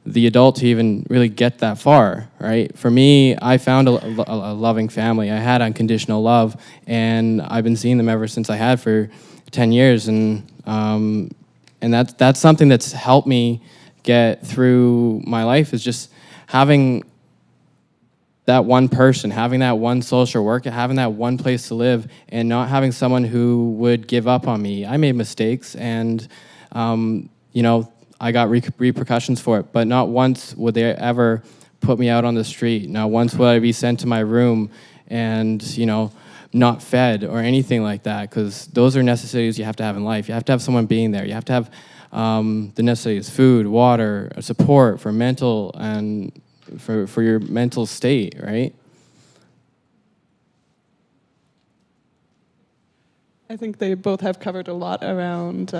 the adult to even really get that far, right? For me, I found a loving family. I had unconditional love, and I've been seeing them ever since I had for 10 years, and that's something that's helped me get through my life, is just having that one person, having that one social worker, having that one place to live, and not having someone who would give up on me. I made mistakes, and you know, I got repercussions for it, but not once would they ever put me out on the street. Not once would I be sent to my room and, you know, not fed or anything like that, because those are necessities you have to have in life. You have to have someone being there. You have to have the necessities: food, water, support for mental and for your mental state, right? I think they both have covered a lot around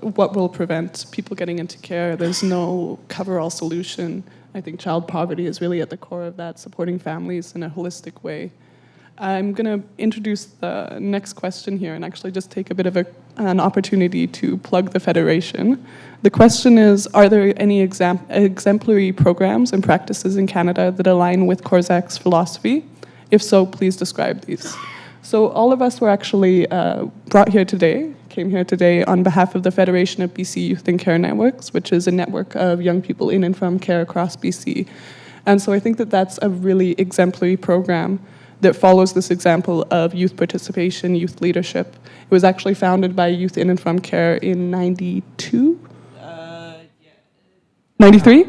what will prevent people getting into care. There's no cover-all solution. I think child poverty is really at the core of that, supporting families in a holistic way. I'm going to introduce the next question here and actually just take a bit of an opportunity to plug the Federation. The question is, are there any exemplary programs and practices in Canada that align with Korczak's philosophy? If so, please describe these. So all of us were actually came here today on behalf of the Federation of BC Youth in Care Networks, which is a network of young people in and from care across BC. And so I think that that's a really exemplary program that follows this example of youth participation, youth leadership. It was actually founded by Youth in and from Care in 92? 93?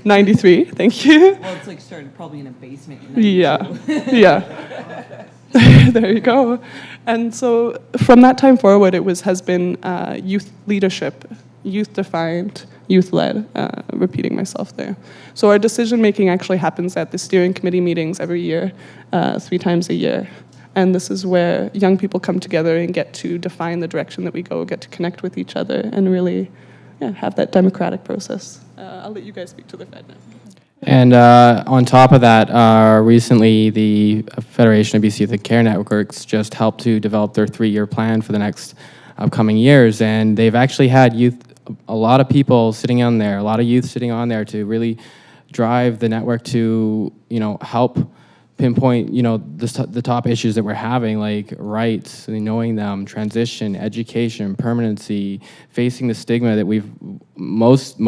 93, thank you. Well, it's like started probably in a basement. Yeah, yeah. There you go. And so from that time forward, has been youth leadership, youth-defined, youth-led, repeating myself there. So our decision-making actually happens at the steering committee meetings every year, 3 times a year. And this is where young people come together and get to define the direction that we go, get to connect with each other, and really have that democratic process. I'll let you guys speak to the Fed now. And on top of that, recently the Federation of BC Youth Care Networks just helped to develop their 3-year plan for the next upcoming years. And they've actually had a lot of people sitting on there, a lot of youth sitting on there to really drive the network to, help pinpoint, the top issues that we're having, like rights, knowing them, transition, education, permanency, facing the stigma that we've most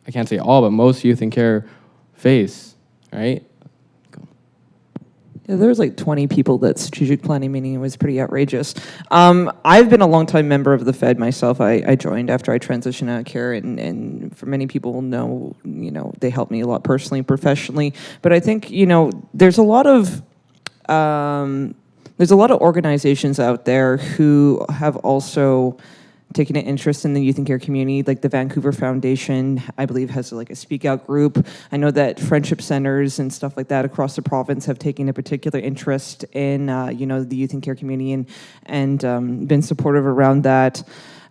I can't say all, but most youth in care face, right? Yeah, there was like 20 people that strategic planning meeting. It was pretty outrageous. I've been a longtime member of the Fed myself. I joined after I transitioned out of care, and for many people know, they helped me a lot personally and professionally. But I think, there's a lot of organizations out there who have also taking an interest in the youth and care community, like the Vancouver Foundation, I believe, has like a speak out group. I know that friendship centers and stuff like that across the province have taken a particular interest in, the youth and care community and been supportive around that.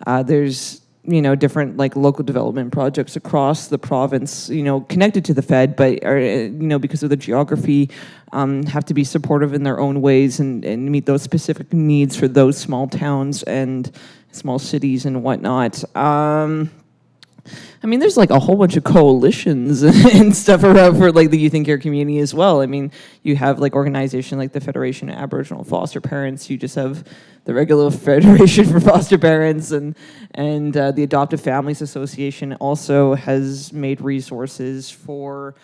There's, different like local development projects across the province, connected to the Fed, but are, because of the geography, have to be supportive in their own ways and meet those specific needs for those small towns and small cities and whatnot. There's like a whole bunch of coalitions and stuff around for like the youth and care community as well. You have like organization like the Federation of Aboriginal Foster Parents. You just have the regular Federation for Foster Parents, and the Adoptive Families Association also has made resources for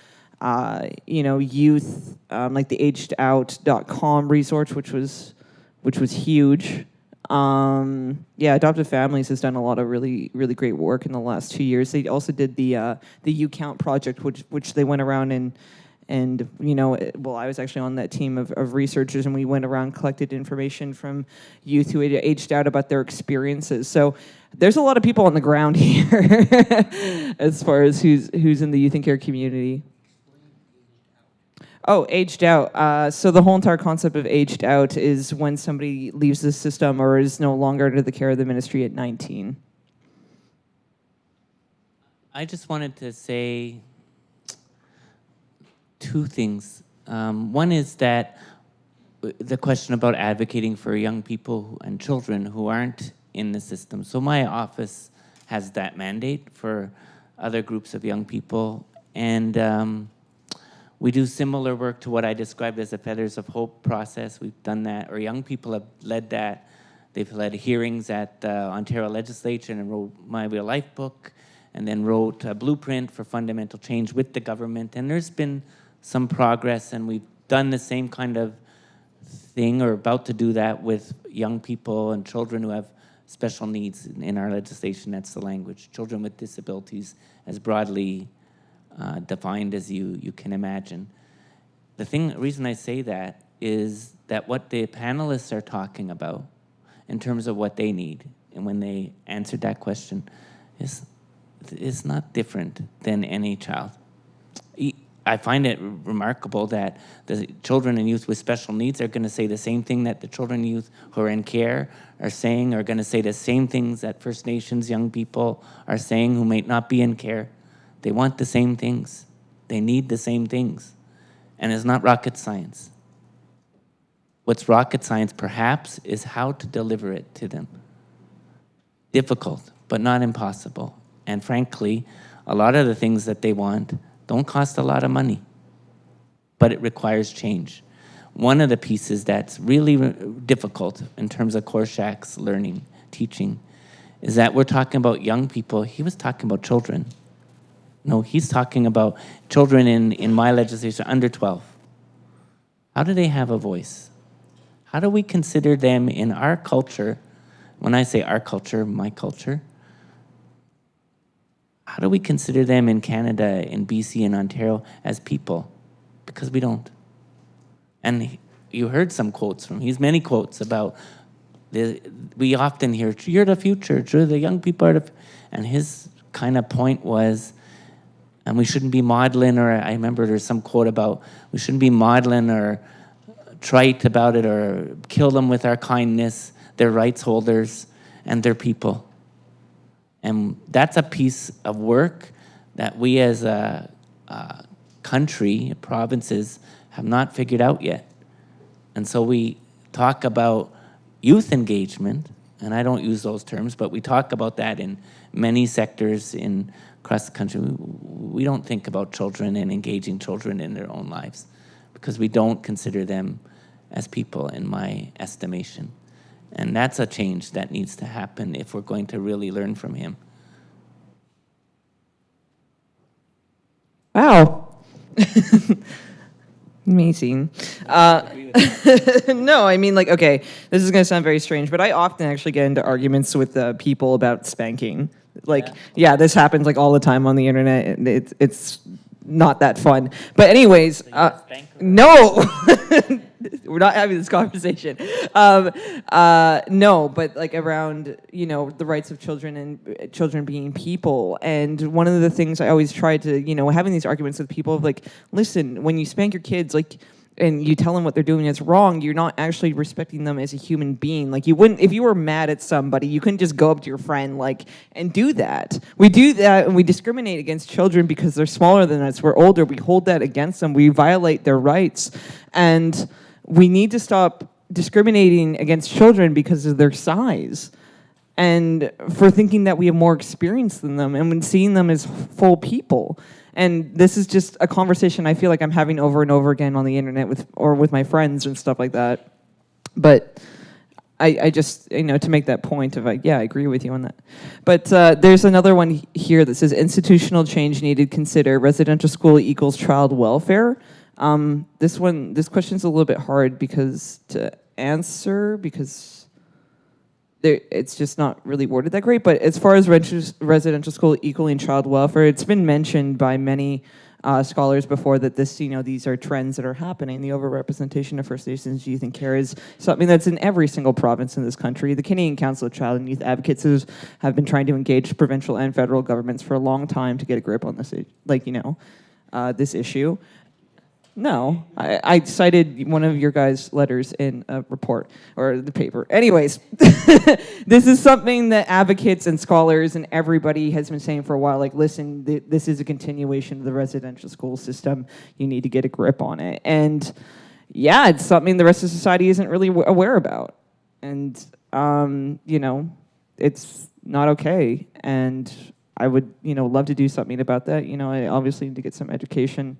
youth, like the agedOut.com resource, which was huge. Adoptive Families has done a lot of really, really great work in the last 2 years. They also did the You Count project, which they went around and I was actually on that team of researchers, and we went around, collected information from youth who had aged out about their experiences. So there's a lot of people on the ground here as far as who's in the youth and care community. Oh, aged out. So the whole entire concept of aged out is when somebody leaves the system or is no longer under the care of the ministry at 19. I just wanted to say 2 things. One is that the question about advocating for young people and children who aren't in the system. So my office has that mandate for other groups of young people, and we do similar work to what I described as the Feathers of Hope process. We've done that, or young people have led that. They've led hearings at the Ontario Legislature and wrote My Real Life book, and then wrote a blueprint for fundamental change with the government. And there's been some progress, and we've done the same kind of thing, or about to do that, with young people and children who have special needs in our legislation. That's the language. Children with disabilities, as broadly defined as you can imagine. The reason I say that is that what the panelists are talking about in terms of what they need, and when they answered that question, is not different than any child. I find it remarkable that the children and youth with special needs are going to say the same thing that the children and youth who are in care are saying, are going to say the same things that First Nations young people are saying who might not be in care. They want the same things. They need the same things. And it's not rocket science. What's rocket science, perhaps, is how to deliver it to them. Difficult, but not impossible. And frankly, a lot of the things that they want don't cost a lot of money, but it requires change. One of the pieces that's really difficult in terms of Korczak's learning, teaching, is that we're talking about young people. He was talking about children. No, he's talking about children in my legislation under 12. How do they have a voice? How do we consider them in our culture? When I say our culture, my culture, how do we consider them in Canada, in BC, and Ontario as people? Because we don't. And you heard some quotes from, he's many quotes about, we often hear, you're the future, the young people are the, and his kind of point was, and we shouldn't be maudlin, or I remember there's some quote about, we shouldn't be maudlin or trite about it or kill them with our kindness. They're rights holders and they're people. And that's a piece of work that we as a country, provinces, have not figured out yet. And so we talk about youth engagement, and I don't use those terms, but we talk about that in many sectors across the country. We don't think about children and engaging children in their own lives because we don't consider them as people, in my estimation. And that's a change that needs to happen if we're going to really learn from him. Wow. Amazing. No, I mean, like, okay, this is going to sound very strange, but I often actually get into arguments with people about spanking. Like, yeah, this happens like all the time on the internet. It's not that fun. But anyways, no, we're not having this conversation. No, but like around, the rights of children and children being people. And one of the things I always try to, having these arguments with people of like, listen, when you spank your kids, like, and you tell them what they're doing is wrong, you're not actually respecting them as a human being. Like, you wouldn't, if you were mad at somebody, you couldn't just go up to your friend, like, and do that. We do that, and we discriminate against children because they're smaller than us. We're older. We hold that against them. We violate their rights. And we need to stop discriminating against children because of their size and for thinking that we have more experience than them and when seeing them as full people. And this is just a conversation I feel like I'm having over and over again on the internet with my friends and stuff like that. But I just, to make that point of like, yeah, I agree with you on that. But there's another one here that says institutional change needed, consider residential school equals child welfare. This question's a little bit hard to answer because it's just not really worded that great. But as far as residential school equaling child welfare, it's been mentioned by many scholars before that these are trends that are happening. The overrepresentation of First Nations youth in care is something that's in every single province in this country. The Canadian Council of Child and Youth Advocates have been trying to engage provincial and federal governments for a long time to get a grip on this, this issue. No, I cited one of your guys' letters in a report or the paper. Anyways, this is something that advocates and scholars and everybody has been saying for a while. Like, listen, this is a continuation of the residential school system. You need to get a grip on it. And yeah, it's something the rest of society isn't really aware about. And, it's not okay. And I would, love to do something about that. I obviously need to get some education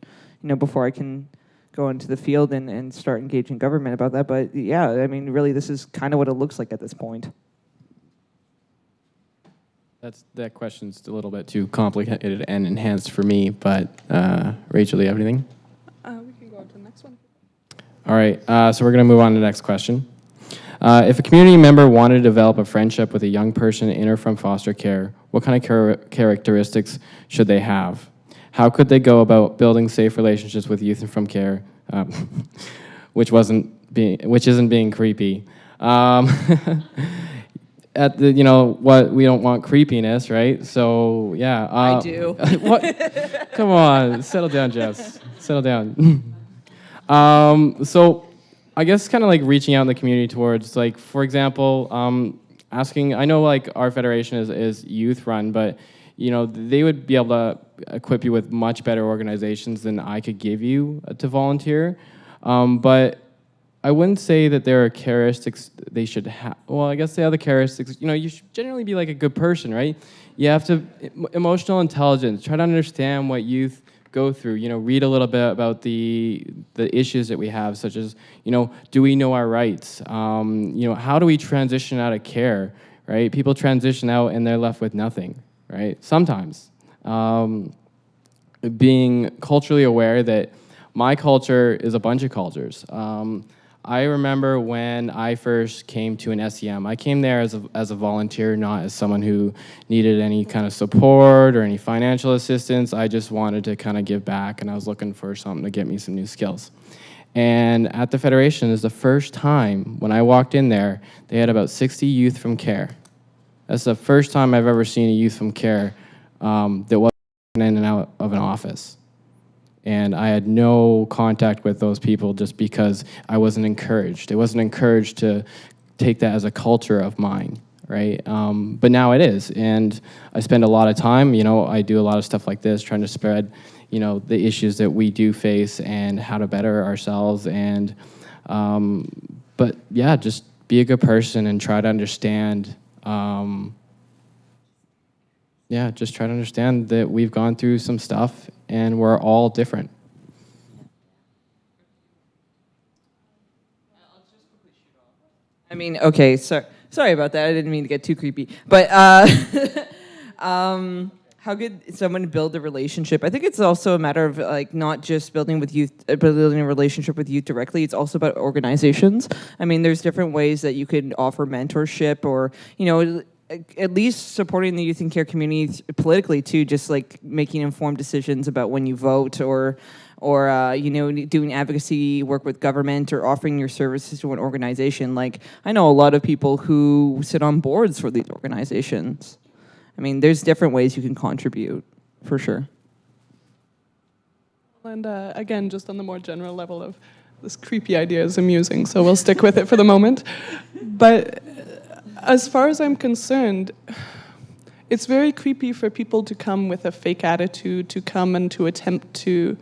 before I can go into the field and start engaging government about that. But yeah, I mean, really, this is kind of what it looks like at this point. That question's a little bit too complicated and enhanced for me, but Rachel, do you have anything? We can go on to the next one. All right, so we're going to move on to the next question. If a community member wanted to develop a friendship with a young person in or from foster care, what kind of characteristics should they have? How could they go about building safe relationships with youth and from care, which isn't being creepy? What we don't want creepiness, right? So yeah, I do. What? Come on, settle down, Jess. Settle down. So I guess kind of like reaching out in the community towards, like, for example, asking. I know like our federation is youth run, but they would be able to equip you with much better organizations than I could give you to volunteer. But I wouldn't say that there are characteristics they should have. Well, I guess the other characteristics, you should generally be like a good person, right? You have to, emotional intelligence, try to understand what youth go through, read a little bit about the issues that we have, such as, do we know our rights? How do we transition out of care, right? People transition out and they're left with nothing, right? Sometimes. Being culturally aware that my culture is a bunch of cultures. I remember when I first came to an SEM, I came there as a volunteer, not as someone who needed any kind of support or any financial assistance. I just wanted to kind of give back, and I was looking for something to get me some new skills. And at the Federation is the first time when I walked in there, they had about 60 youth from CARE. That's the first time I've ever seen a youth from CARE that wasn't in and out of an office. And I had no contact with those people just because I wasn't encouraged. I wasn't encouraged to take that as a culture of mine, right? But now it is, and I spend a lot of time, I do a lot of stuff like this, trying to spread, the issues that we do face and how to better ourselves. And, but yeah, just be a good person and try to understand, just try to understand that we've gone through some stuff and we're all different. I mean, okay, sorry about that. I didn't mean to get too creepy. But how could someone build a relationship? I think it's also a matter of not just building with youth, building a relationship with youth directly. It's also about organizations. I mean, there's different ways that you could offer mentorship, or at least supporting the youth and care community politically too, just making informed decisions about when you vote, or doing advocacy work with government, or offering your services to an organization. I know a lot of people who sit on boards for these organizations. I mean, there's different ways you can contribute, for sure. And again, just on the more general level of this creepy idea is amusing, so we'll stick with it for the moment. But as far as I'm concerned, it's very creepy for people to come with a fake attitude, to come and to attempt to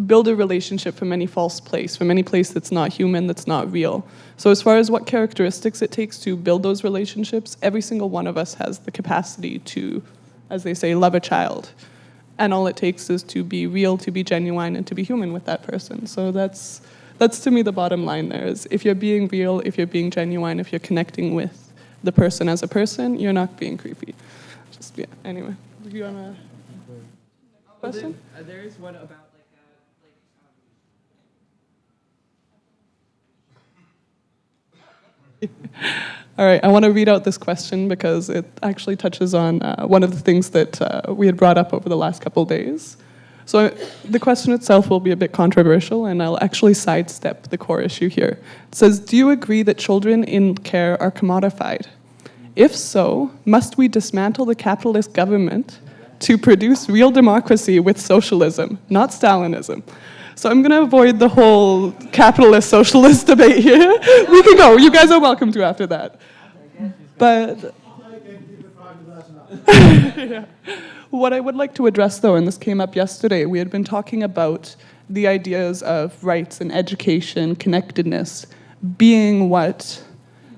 build a relationship from any false place, from any place that's not human, that's not real. So as far as what characteristics it takes to build those relationships, every single one of us has the capacity to, as they say, love a child. And all it takes is to be real, to be genuine, and to be human with that person. So that's to me the bottom line there, is if you're being real, if you're being genuine, if you're connecting with the person as a person, you're not being creepy. Anyway, do you want a question? There is one about All right, I want to read out this question because it actually touches on one of the things that we had brought up over the last couple days. So the question itself will be a bit controversial, and I'll actually sidestep the core issue here. It says, do you agree that children in care are commodified? If so, must we dismantle the capitalist government to produce real democracy with socialism, not Stalinism? So I'm going to avoid the whole capitalist-socialist debate here. We can go. You guys are welcome to after that. But yeah. What I would like to address, though, and this came up yesterday, we had been talking about the ideas of rights and education, connectedness, being what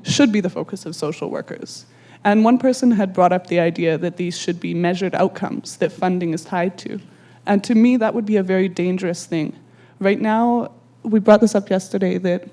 should be the focus of social workers. And one person had brought up the idea that these should be measured outcomes that funding is tied to. And to me, that would be a very dangerous thing. Right now, we brought this up yesterday, that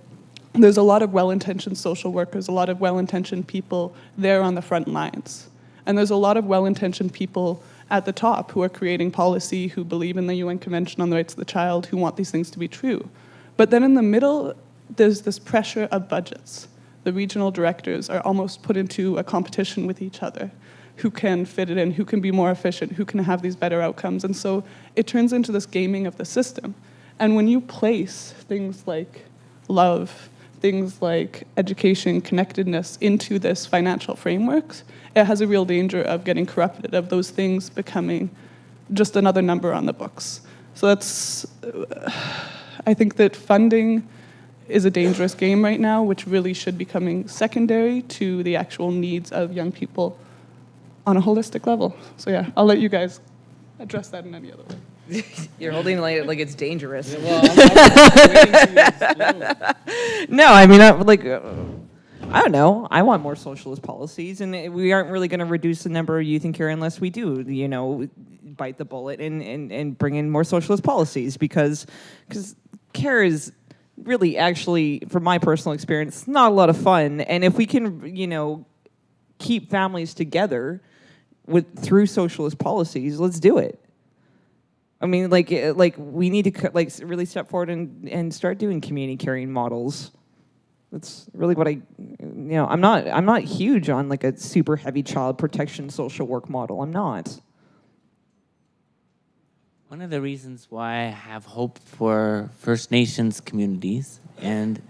there's a lot of well-intentioned social workers, a lot of well-intentioned people there on the front lines. And there's a lot of well-intentioned people at the top who are creating policy, who believe in the UN Convention on the Rights of the Child, who want these things to be true. But then in the middle, there's this pressure of budgets. The regional directors are almost put into a competition with each other. Who can fit it in, who can be more efficient, who can have these better outcomes. And so it turns into this gaming of the system. And when you place things like love, things like education, connectedness into this financial framework, it has a real danger of getting corrupted, of those things becoming just another number on the books. So I think that funding is a dangerous game right now, which really should be coming secondary to the actual needs of young people on a holistic level. So yeah, I'll let you guys address that in any other way. You're holding it like it's dangerous. Well, I'm waiting to explode. No, I mean, I don't know. I want more socialist policies, and we aren't really going to reduce the number of youth in care unless we do, bite the bullet and bring in more socialist policies because care is really actually, from my personal experience, not a lot of fun. And if we can, keep families together through socialist policies, let's do it. I mean, like we need to really step forward and start doing community caring models. That's really what I'm not huge on like a super heavy child protection social work model. I'm not. One of the reasons why I have hope for First Nations communities and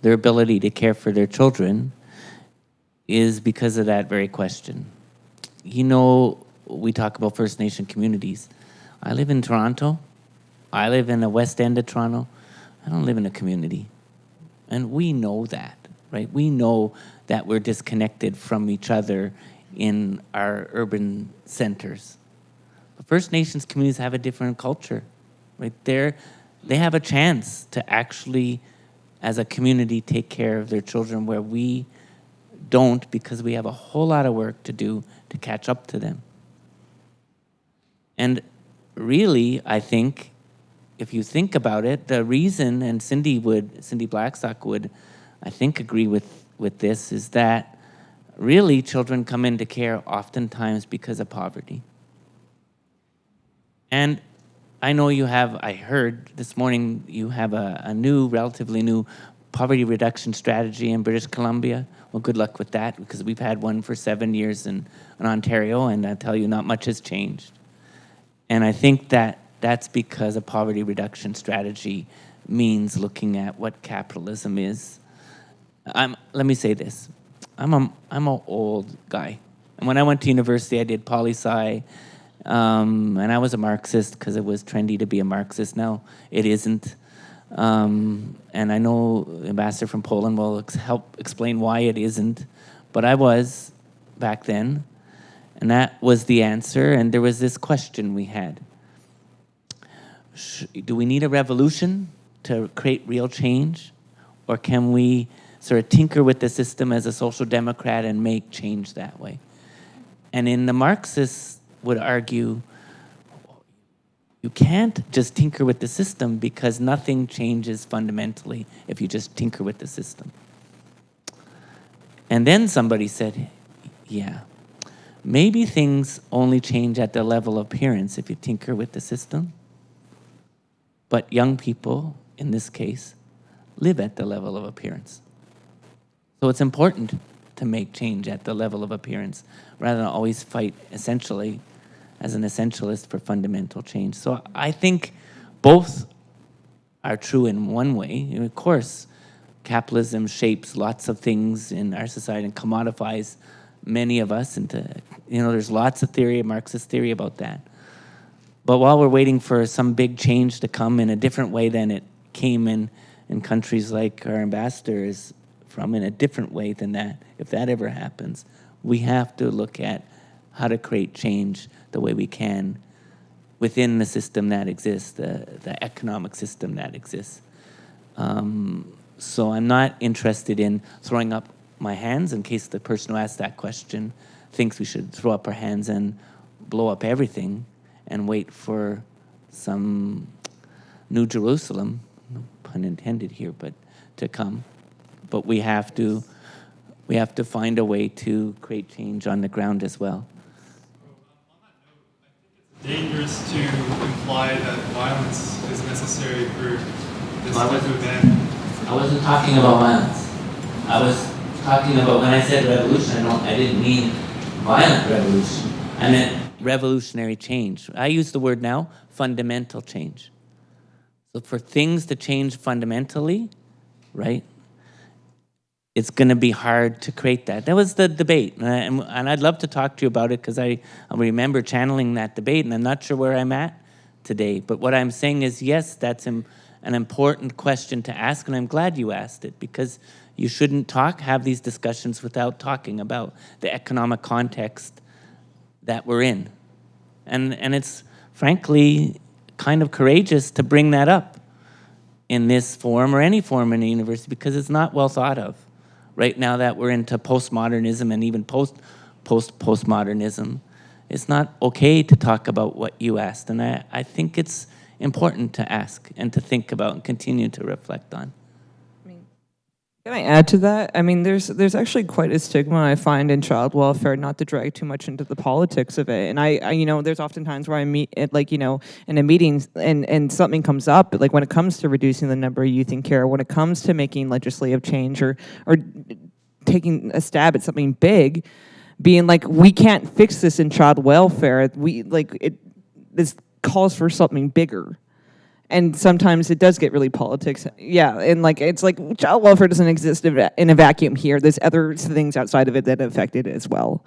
their ability to care for their children is because of that very question. We talk about First Nation communities. I live in Toronto. I live in the West End of Toronto. I don't live in a community. And we know that, right? We know that we're disconnected from each other in our urban centers. But First Nations communities have a different culture, right? They have a chance to actually, as a community, take care of their children where we don't, because we have a whole lot of work to do to catch up to them. And really, I think, if you think about it, the reason, and Cindy Blackstock would, I think, agree with this, is that really children come into care oftentimes because of poverty. And I know I heard this morning you have a relatively new poverty reduction strategy in British Columbia. Well, good luck with that, because we've had one for 7 years in Ontario, and I tell you, not much has changed. And I think that's because a poverty reduction strategy means looking at what capitalism is. Let me say this. I'm an old guy. And when I went to university, I did poli-sci, and I was a Marxist because it was trendy to be a Marxist. Now it isn't. And I know the ambassador from Poland will help explain why it isn't. But I was back then. And that was the answer. And there was this question we had. Do we need a revolution to create real change? Or can we sort of tinker with the system as a social democrat and make change that way? And the Marxists would argue, you can't just tinker with the system because nothing changes fundamentally if you just tinker with the system. And then somebody said, yeah, maybe things only change at the level of appearance if you tinker with the system. But young people, in this case, live at the level of appearance. So it's important to make change at the level of appearance rather than always fight essentially as an essentialist for fundamental change. So I think both are true in one way. And of course, capitalism shapes lots of things in our society and commodifies many of us into, there's lots of theory, Marxist theory about that. But while we're waiting for some big change to come in a different way than it came in countries like our ambassador is from, in a different way than that, if that ever happens, we have to look at how to create change the way we can within the system that exists, the economic system that exists. So I'm not interested in throwing up my hands in case the person who asked that question thinks we should throw up our hands and blow up everything and wait for some New Jerusalem, no pun intended here, but to come. But we have to find a way to create change on the ground as well. Dangerous to imply that violence is necessary for this type of event. I wasn't talking about violence. I was talking about, when I said revolution, I didn't mean violent revolution. I meant revolutionary change. I use the word now, fundamental change. So for things to change fundamentally, right, it's going to be hard to create that. That was the debate, and I'd love to talk to you about it because I remember channeling that debate, and I'm not sure where I'm at today. But what I'm saying is, yes, that's an important question to ask, and I'm glad you asked it, because you shouldn't have these discussions without talking about the economic context that we're in. And it's frankly kind of courageous to bring that up in this forum or any forum in a university, because it's not well thought of. Right now that we're into postmodernism and even postmodernism, it's not okay to talk about what you asked. And I think it's important to ask and to think about and continue to reflect on. Can I add to that? I mean, there's actually quite a stigma I find in child welfare, not to drag too much into the politics of it. And I you know, there's often times where I meet at, like, you know, in a meeting and something comes up, like when it comes to reducing the number of youth in care, when it comes to making legislative change or taking a stab at something big, being like, we can't fix this in child welfare. This calls for something bigger. And sometimes it does get really politics. Yeah, and like it's like child welfare doesn't exist in a vacuum here. There's other things outside of it that affect it as well.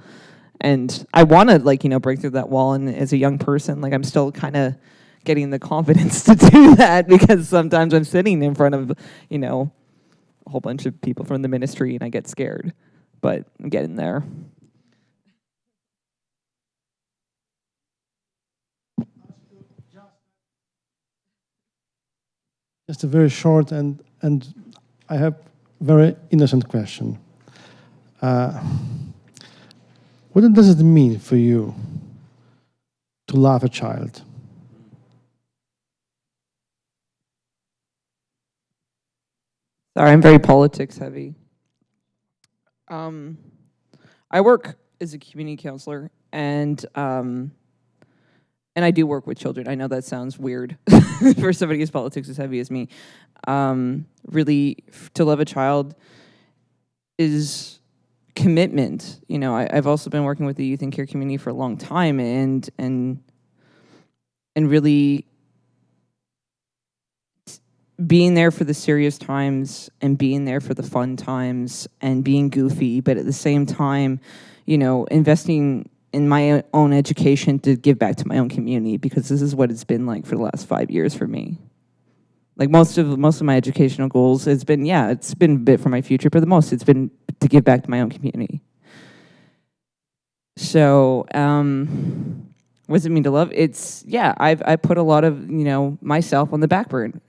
And I want to, like, you know, break through that wall. And as a young person, like, I'm still kind of getting the confidence to do that, because sometimes I'm sitting in front of, you know, a whole bunch of people from the ministry and I get scared. But I'm getting there. Just a very short and I have very innocent question. What does it mean for you to love a child? Sorry, I'm very politics heavy. I work as a community counselor, and I do work with children. I know that sounds weird for somebody whose politics is heavy as me. Really, to love a child is commitment. You know, I've also been working with the youth and care community for a long time, and really being there for the serious times and being there for the fun times and being goofy, but at the same time, you know, investing in my own education to give back to my own community, because this is what it's been like for the last 5 years for me. Like most of my educational goals has been, yeah, it's been a bit for my future, but the most it's been to give back to my own community. So, what does it mean to love? It's, yeah, I put a lot of, you know, myself on the back burner.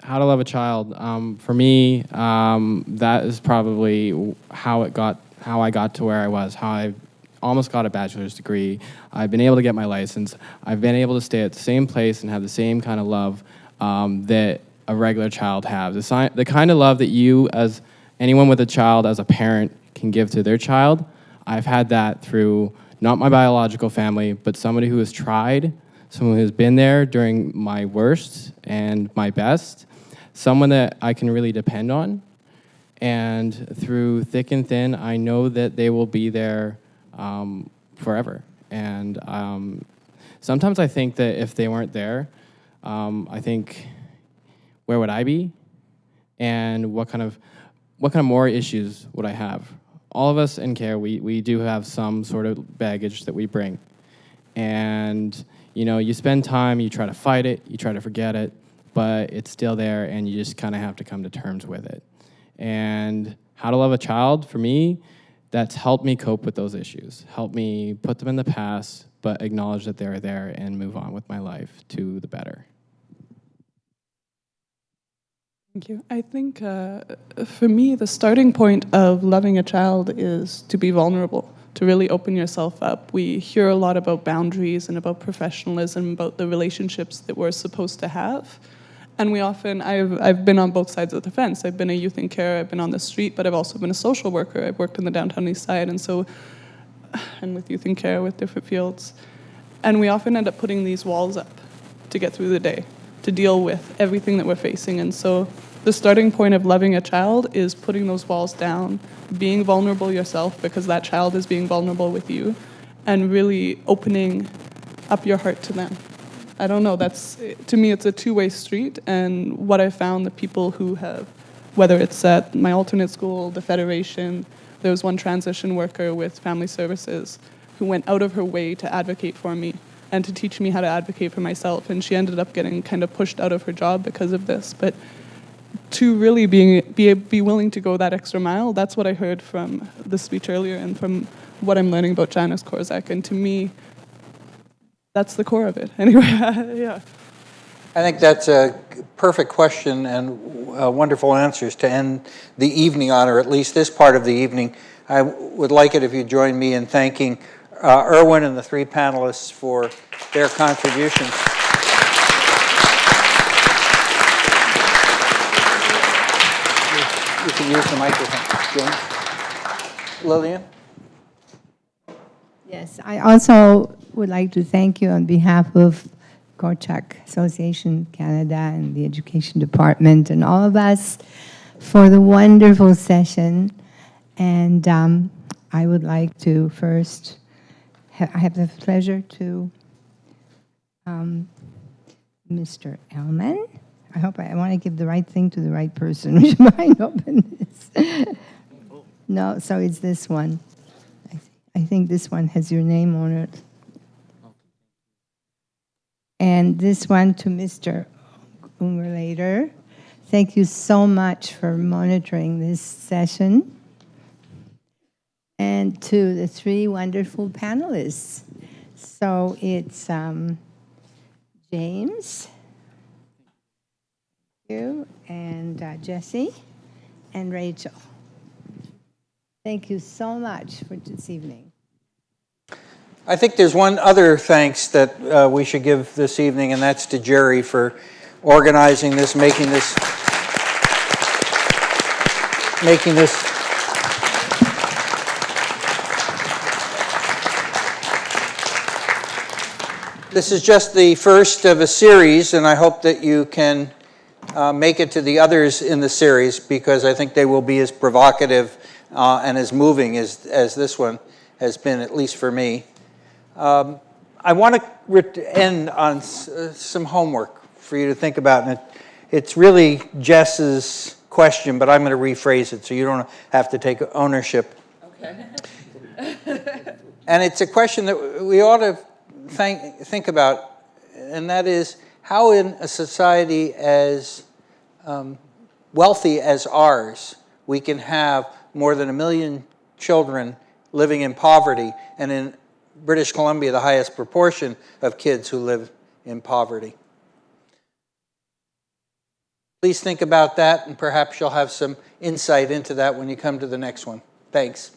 How to love a child. For me, that is probably how I got to where I was, how I almost got a bachelor's degree. I've been able to get my license. I've been able to stay at the same place and have the same kind of love that a regular child has. The kind of love that you, as anyone with a child, as a parent, can give to their child. I've had that through not my biological family, but somebody who has tried, someone who has been there during my worst and my best, someone that I can really depend on. And through thick and thin, I know that they will be there forever. And sometimes I think that if they weren't there, I think, where would I be? And what kind of more issues would I have? All of us in care, we do have some sort of baggage that we bring. And you know, you spend time, you try to fight it, you try to forget it, but it's still there, and you just kind of have to come to terms with it. And how to love a child, for me, that's helped me cope with those issues, helped me put them in the past, but acknowledge that they're there and move on with my life to the better. Thank you. I think for me, the starting point of loving a child is to be vulnerable, to really open yourself up. We hear a lot about boundaries and about professionalism, about the relationships that we're supposed to have. And we often, I've been on both sides of the fence. I've been a youth in care, I've been on the street, but I've also been a social worker. I've worked in the downtown east side, and with youth in care, with different fields. And we often end up putting these walls up to get through the day, to deal with everything that we're facing. And so the starting point of loving a child is putting those walls down, being vulnerable yourself because that child is being vulnerable with you, and really opening up your heart to them. I don't know, to me, it's a two-way street. And what I found, the people who have, whether it's at my alternate school, the Federation, there was one transition worker with family services who went out of her way to advocate for me and to teach me how to advocate for myself. And she ended up getting kind of pushed out of her job because of this. But to really be willing to go that extra mile, that's what I heard from the speech earlier and from what I'm learning about Janusz Korczak, and to me, that's the core of it. Anyway, yeah. I think that's a perfect question and wonderful answers to end the evening on, or at least this part of the evening. I would like it if you join me in thanking Erwin and the three panelists for their contributions. You can use the microphone. James? Lillian? Yes, I also would like to thank you on behalf of Korczak Association Canada and the Education Department and all of us for the wonderful session. And I would like to first, I have the pleasure to Mr. Ellman. I hope I want to give the right thing to the right person. Would you mind open this? No, so it's this one. I think this one has your name on it. And this one to Mr. Ungerlader. Thank you so much for monitoring this session. And to the three wonderful panelists. So it's James, you, and Jesse, and Rachel. Thank you so much for this evening. I think there's one other thanks that we should give this evening, and that's to Jerry for organizing this, making this. This is just the first of a series, and I hope that you can make it to the others in the series, because I think they will be as provocative and as moving as this one has been, at least for me. I want to end on some homework for you to think about, and it's really Jess's question, but I'm going to rephrase it so you don't have to take ownership. Okay. And it's a question that we ought to think about, and that is how in a society as wealthy as ours, we can have more than 1 million children living in poverty, and in British Columbia, the highest proportion of kids who live in poverty. Please think about that, and perhaps you'll have some insight into that when you come to the next one. Thanks.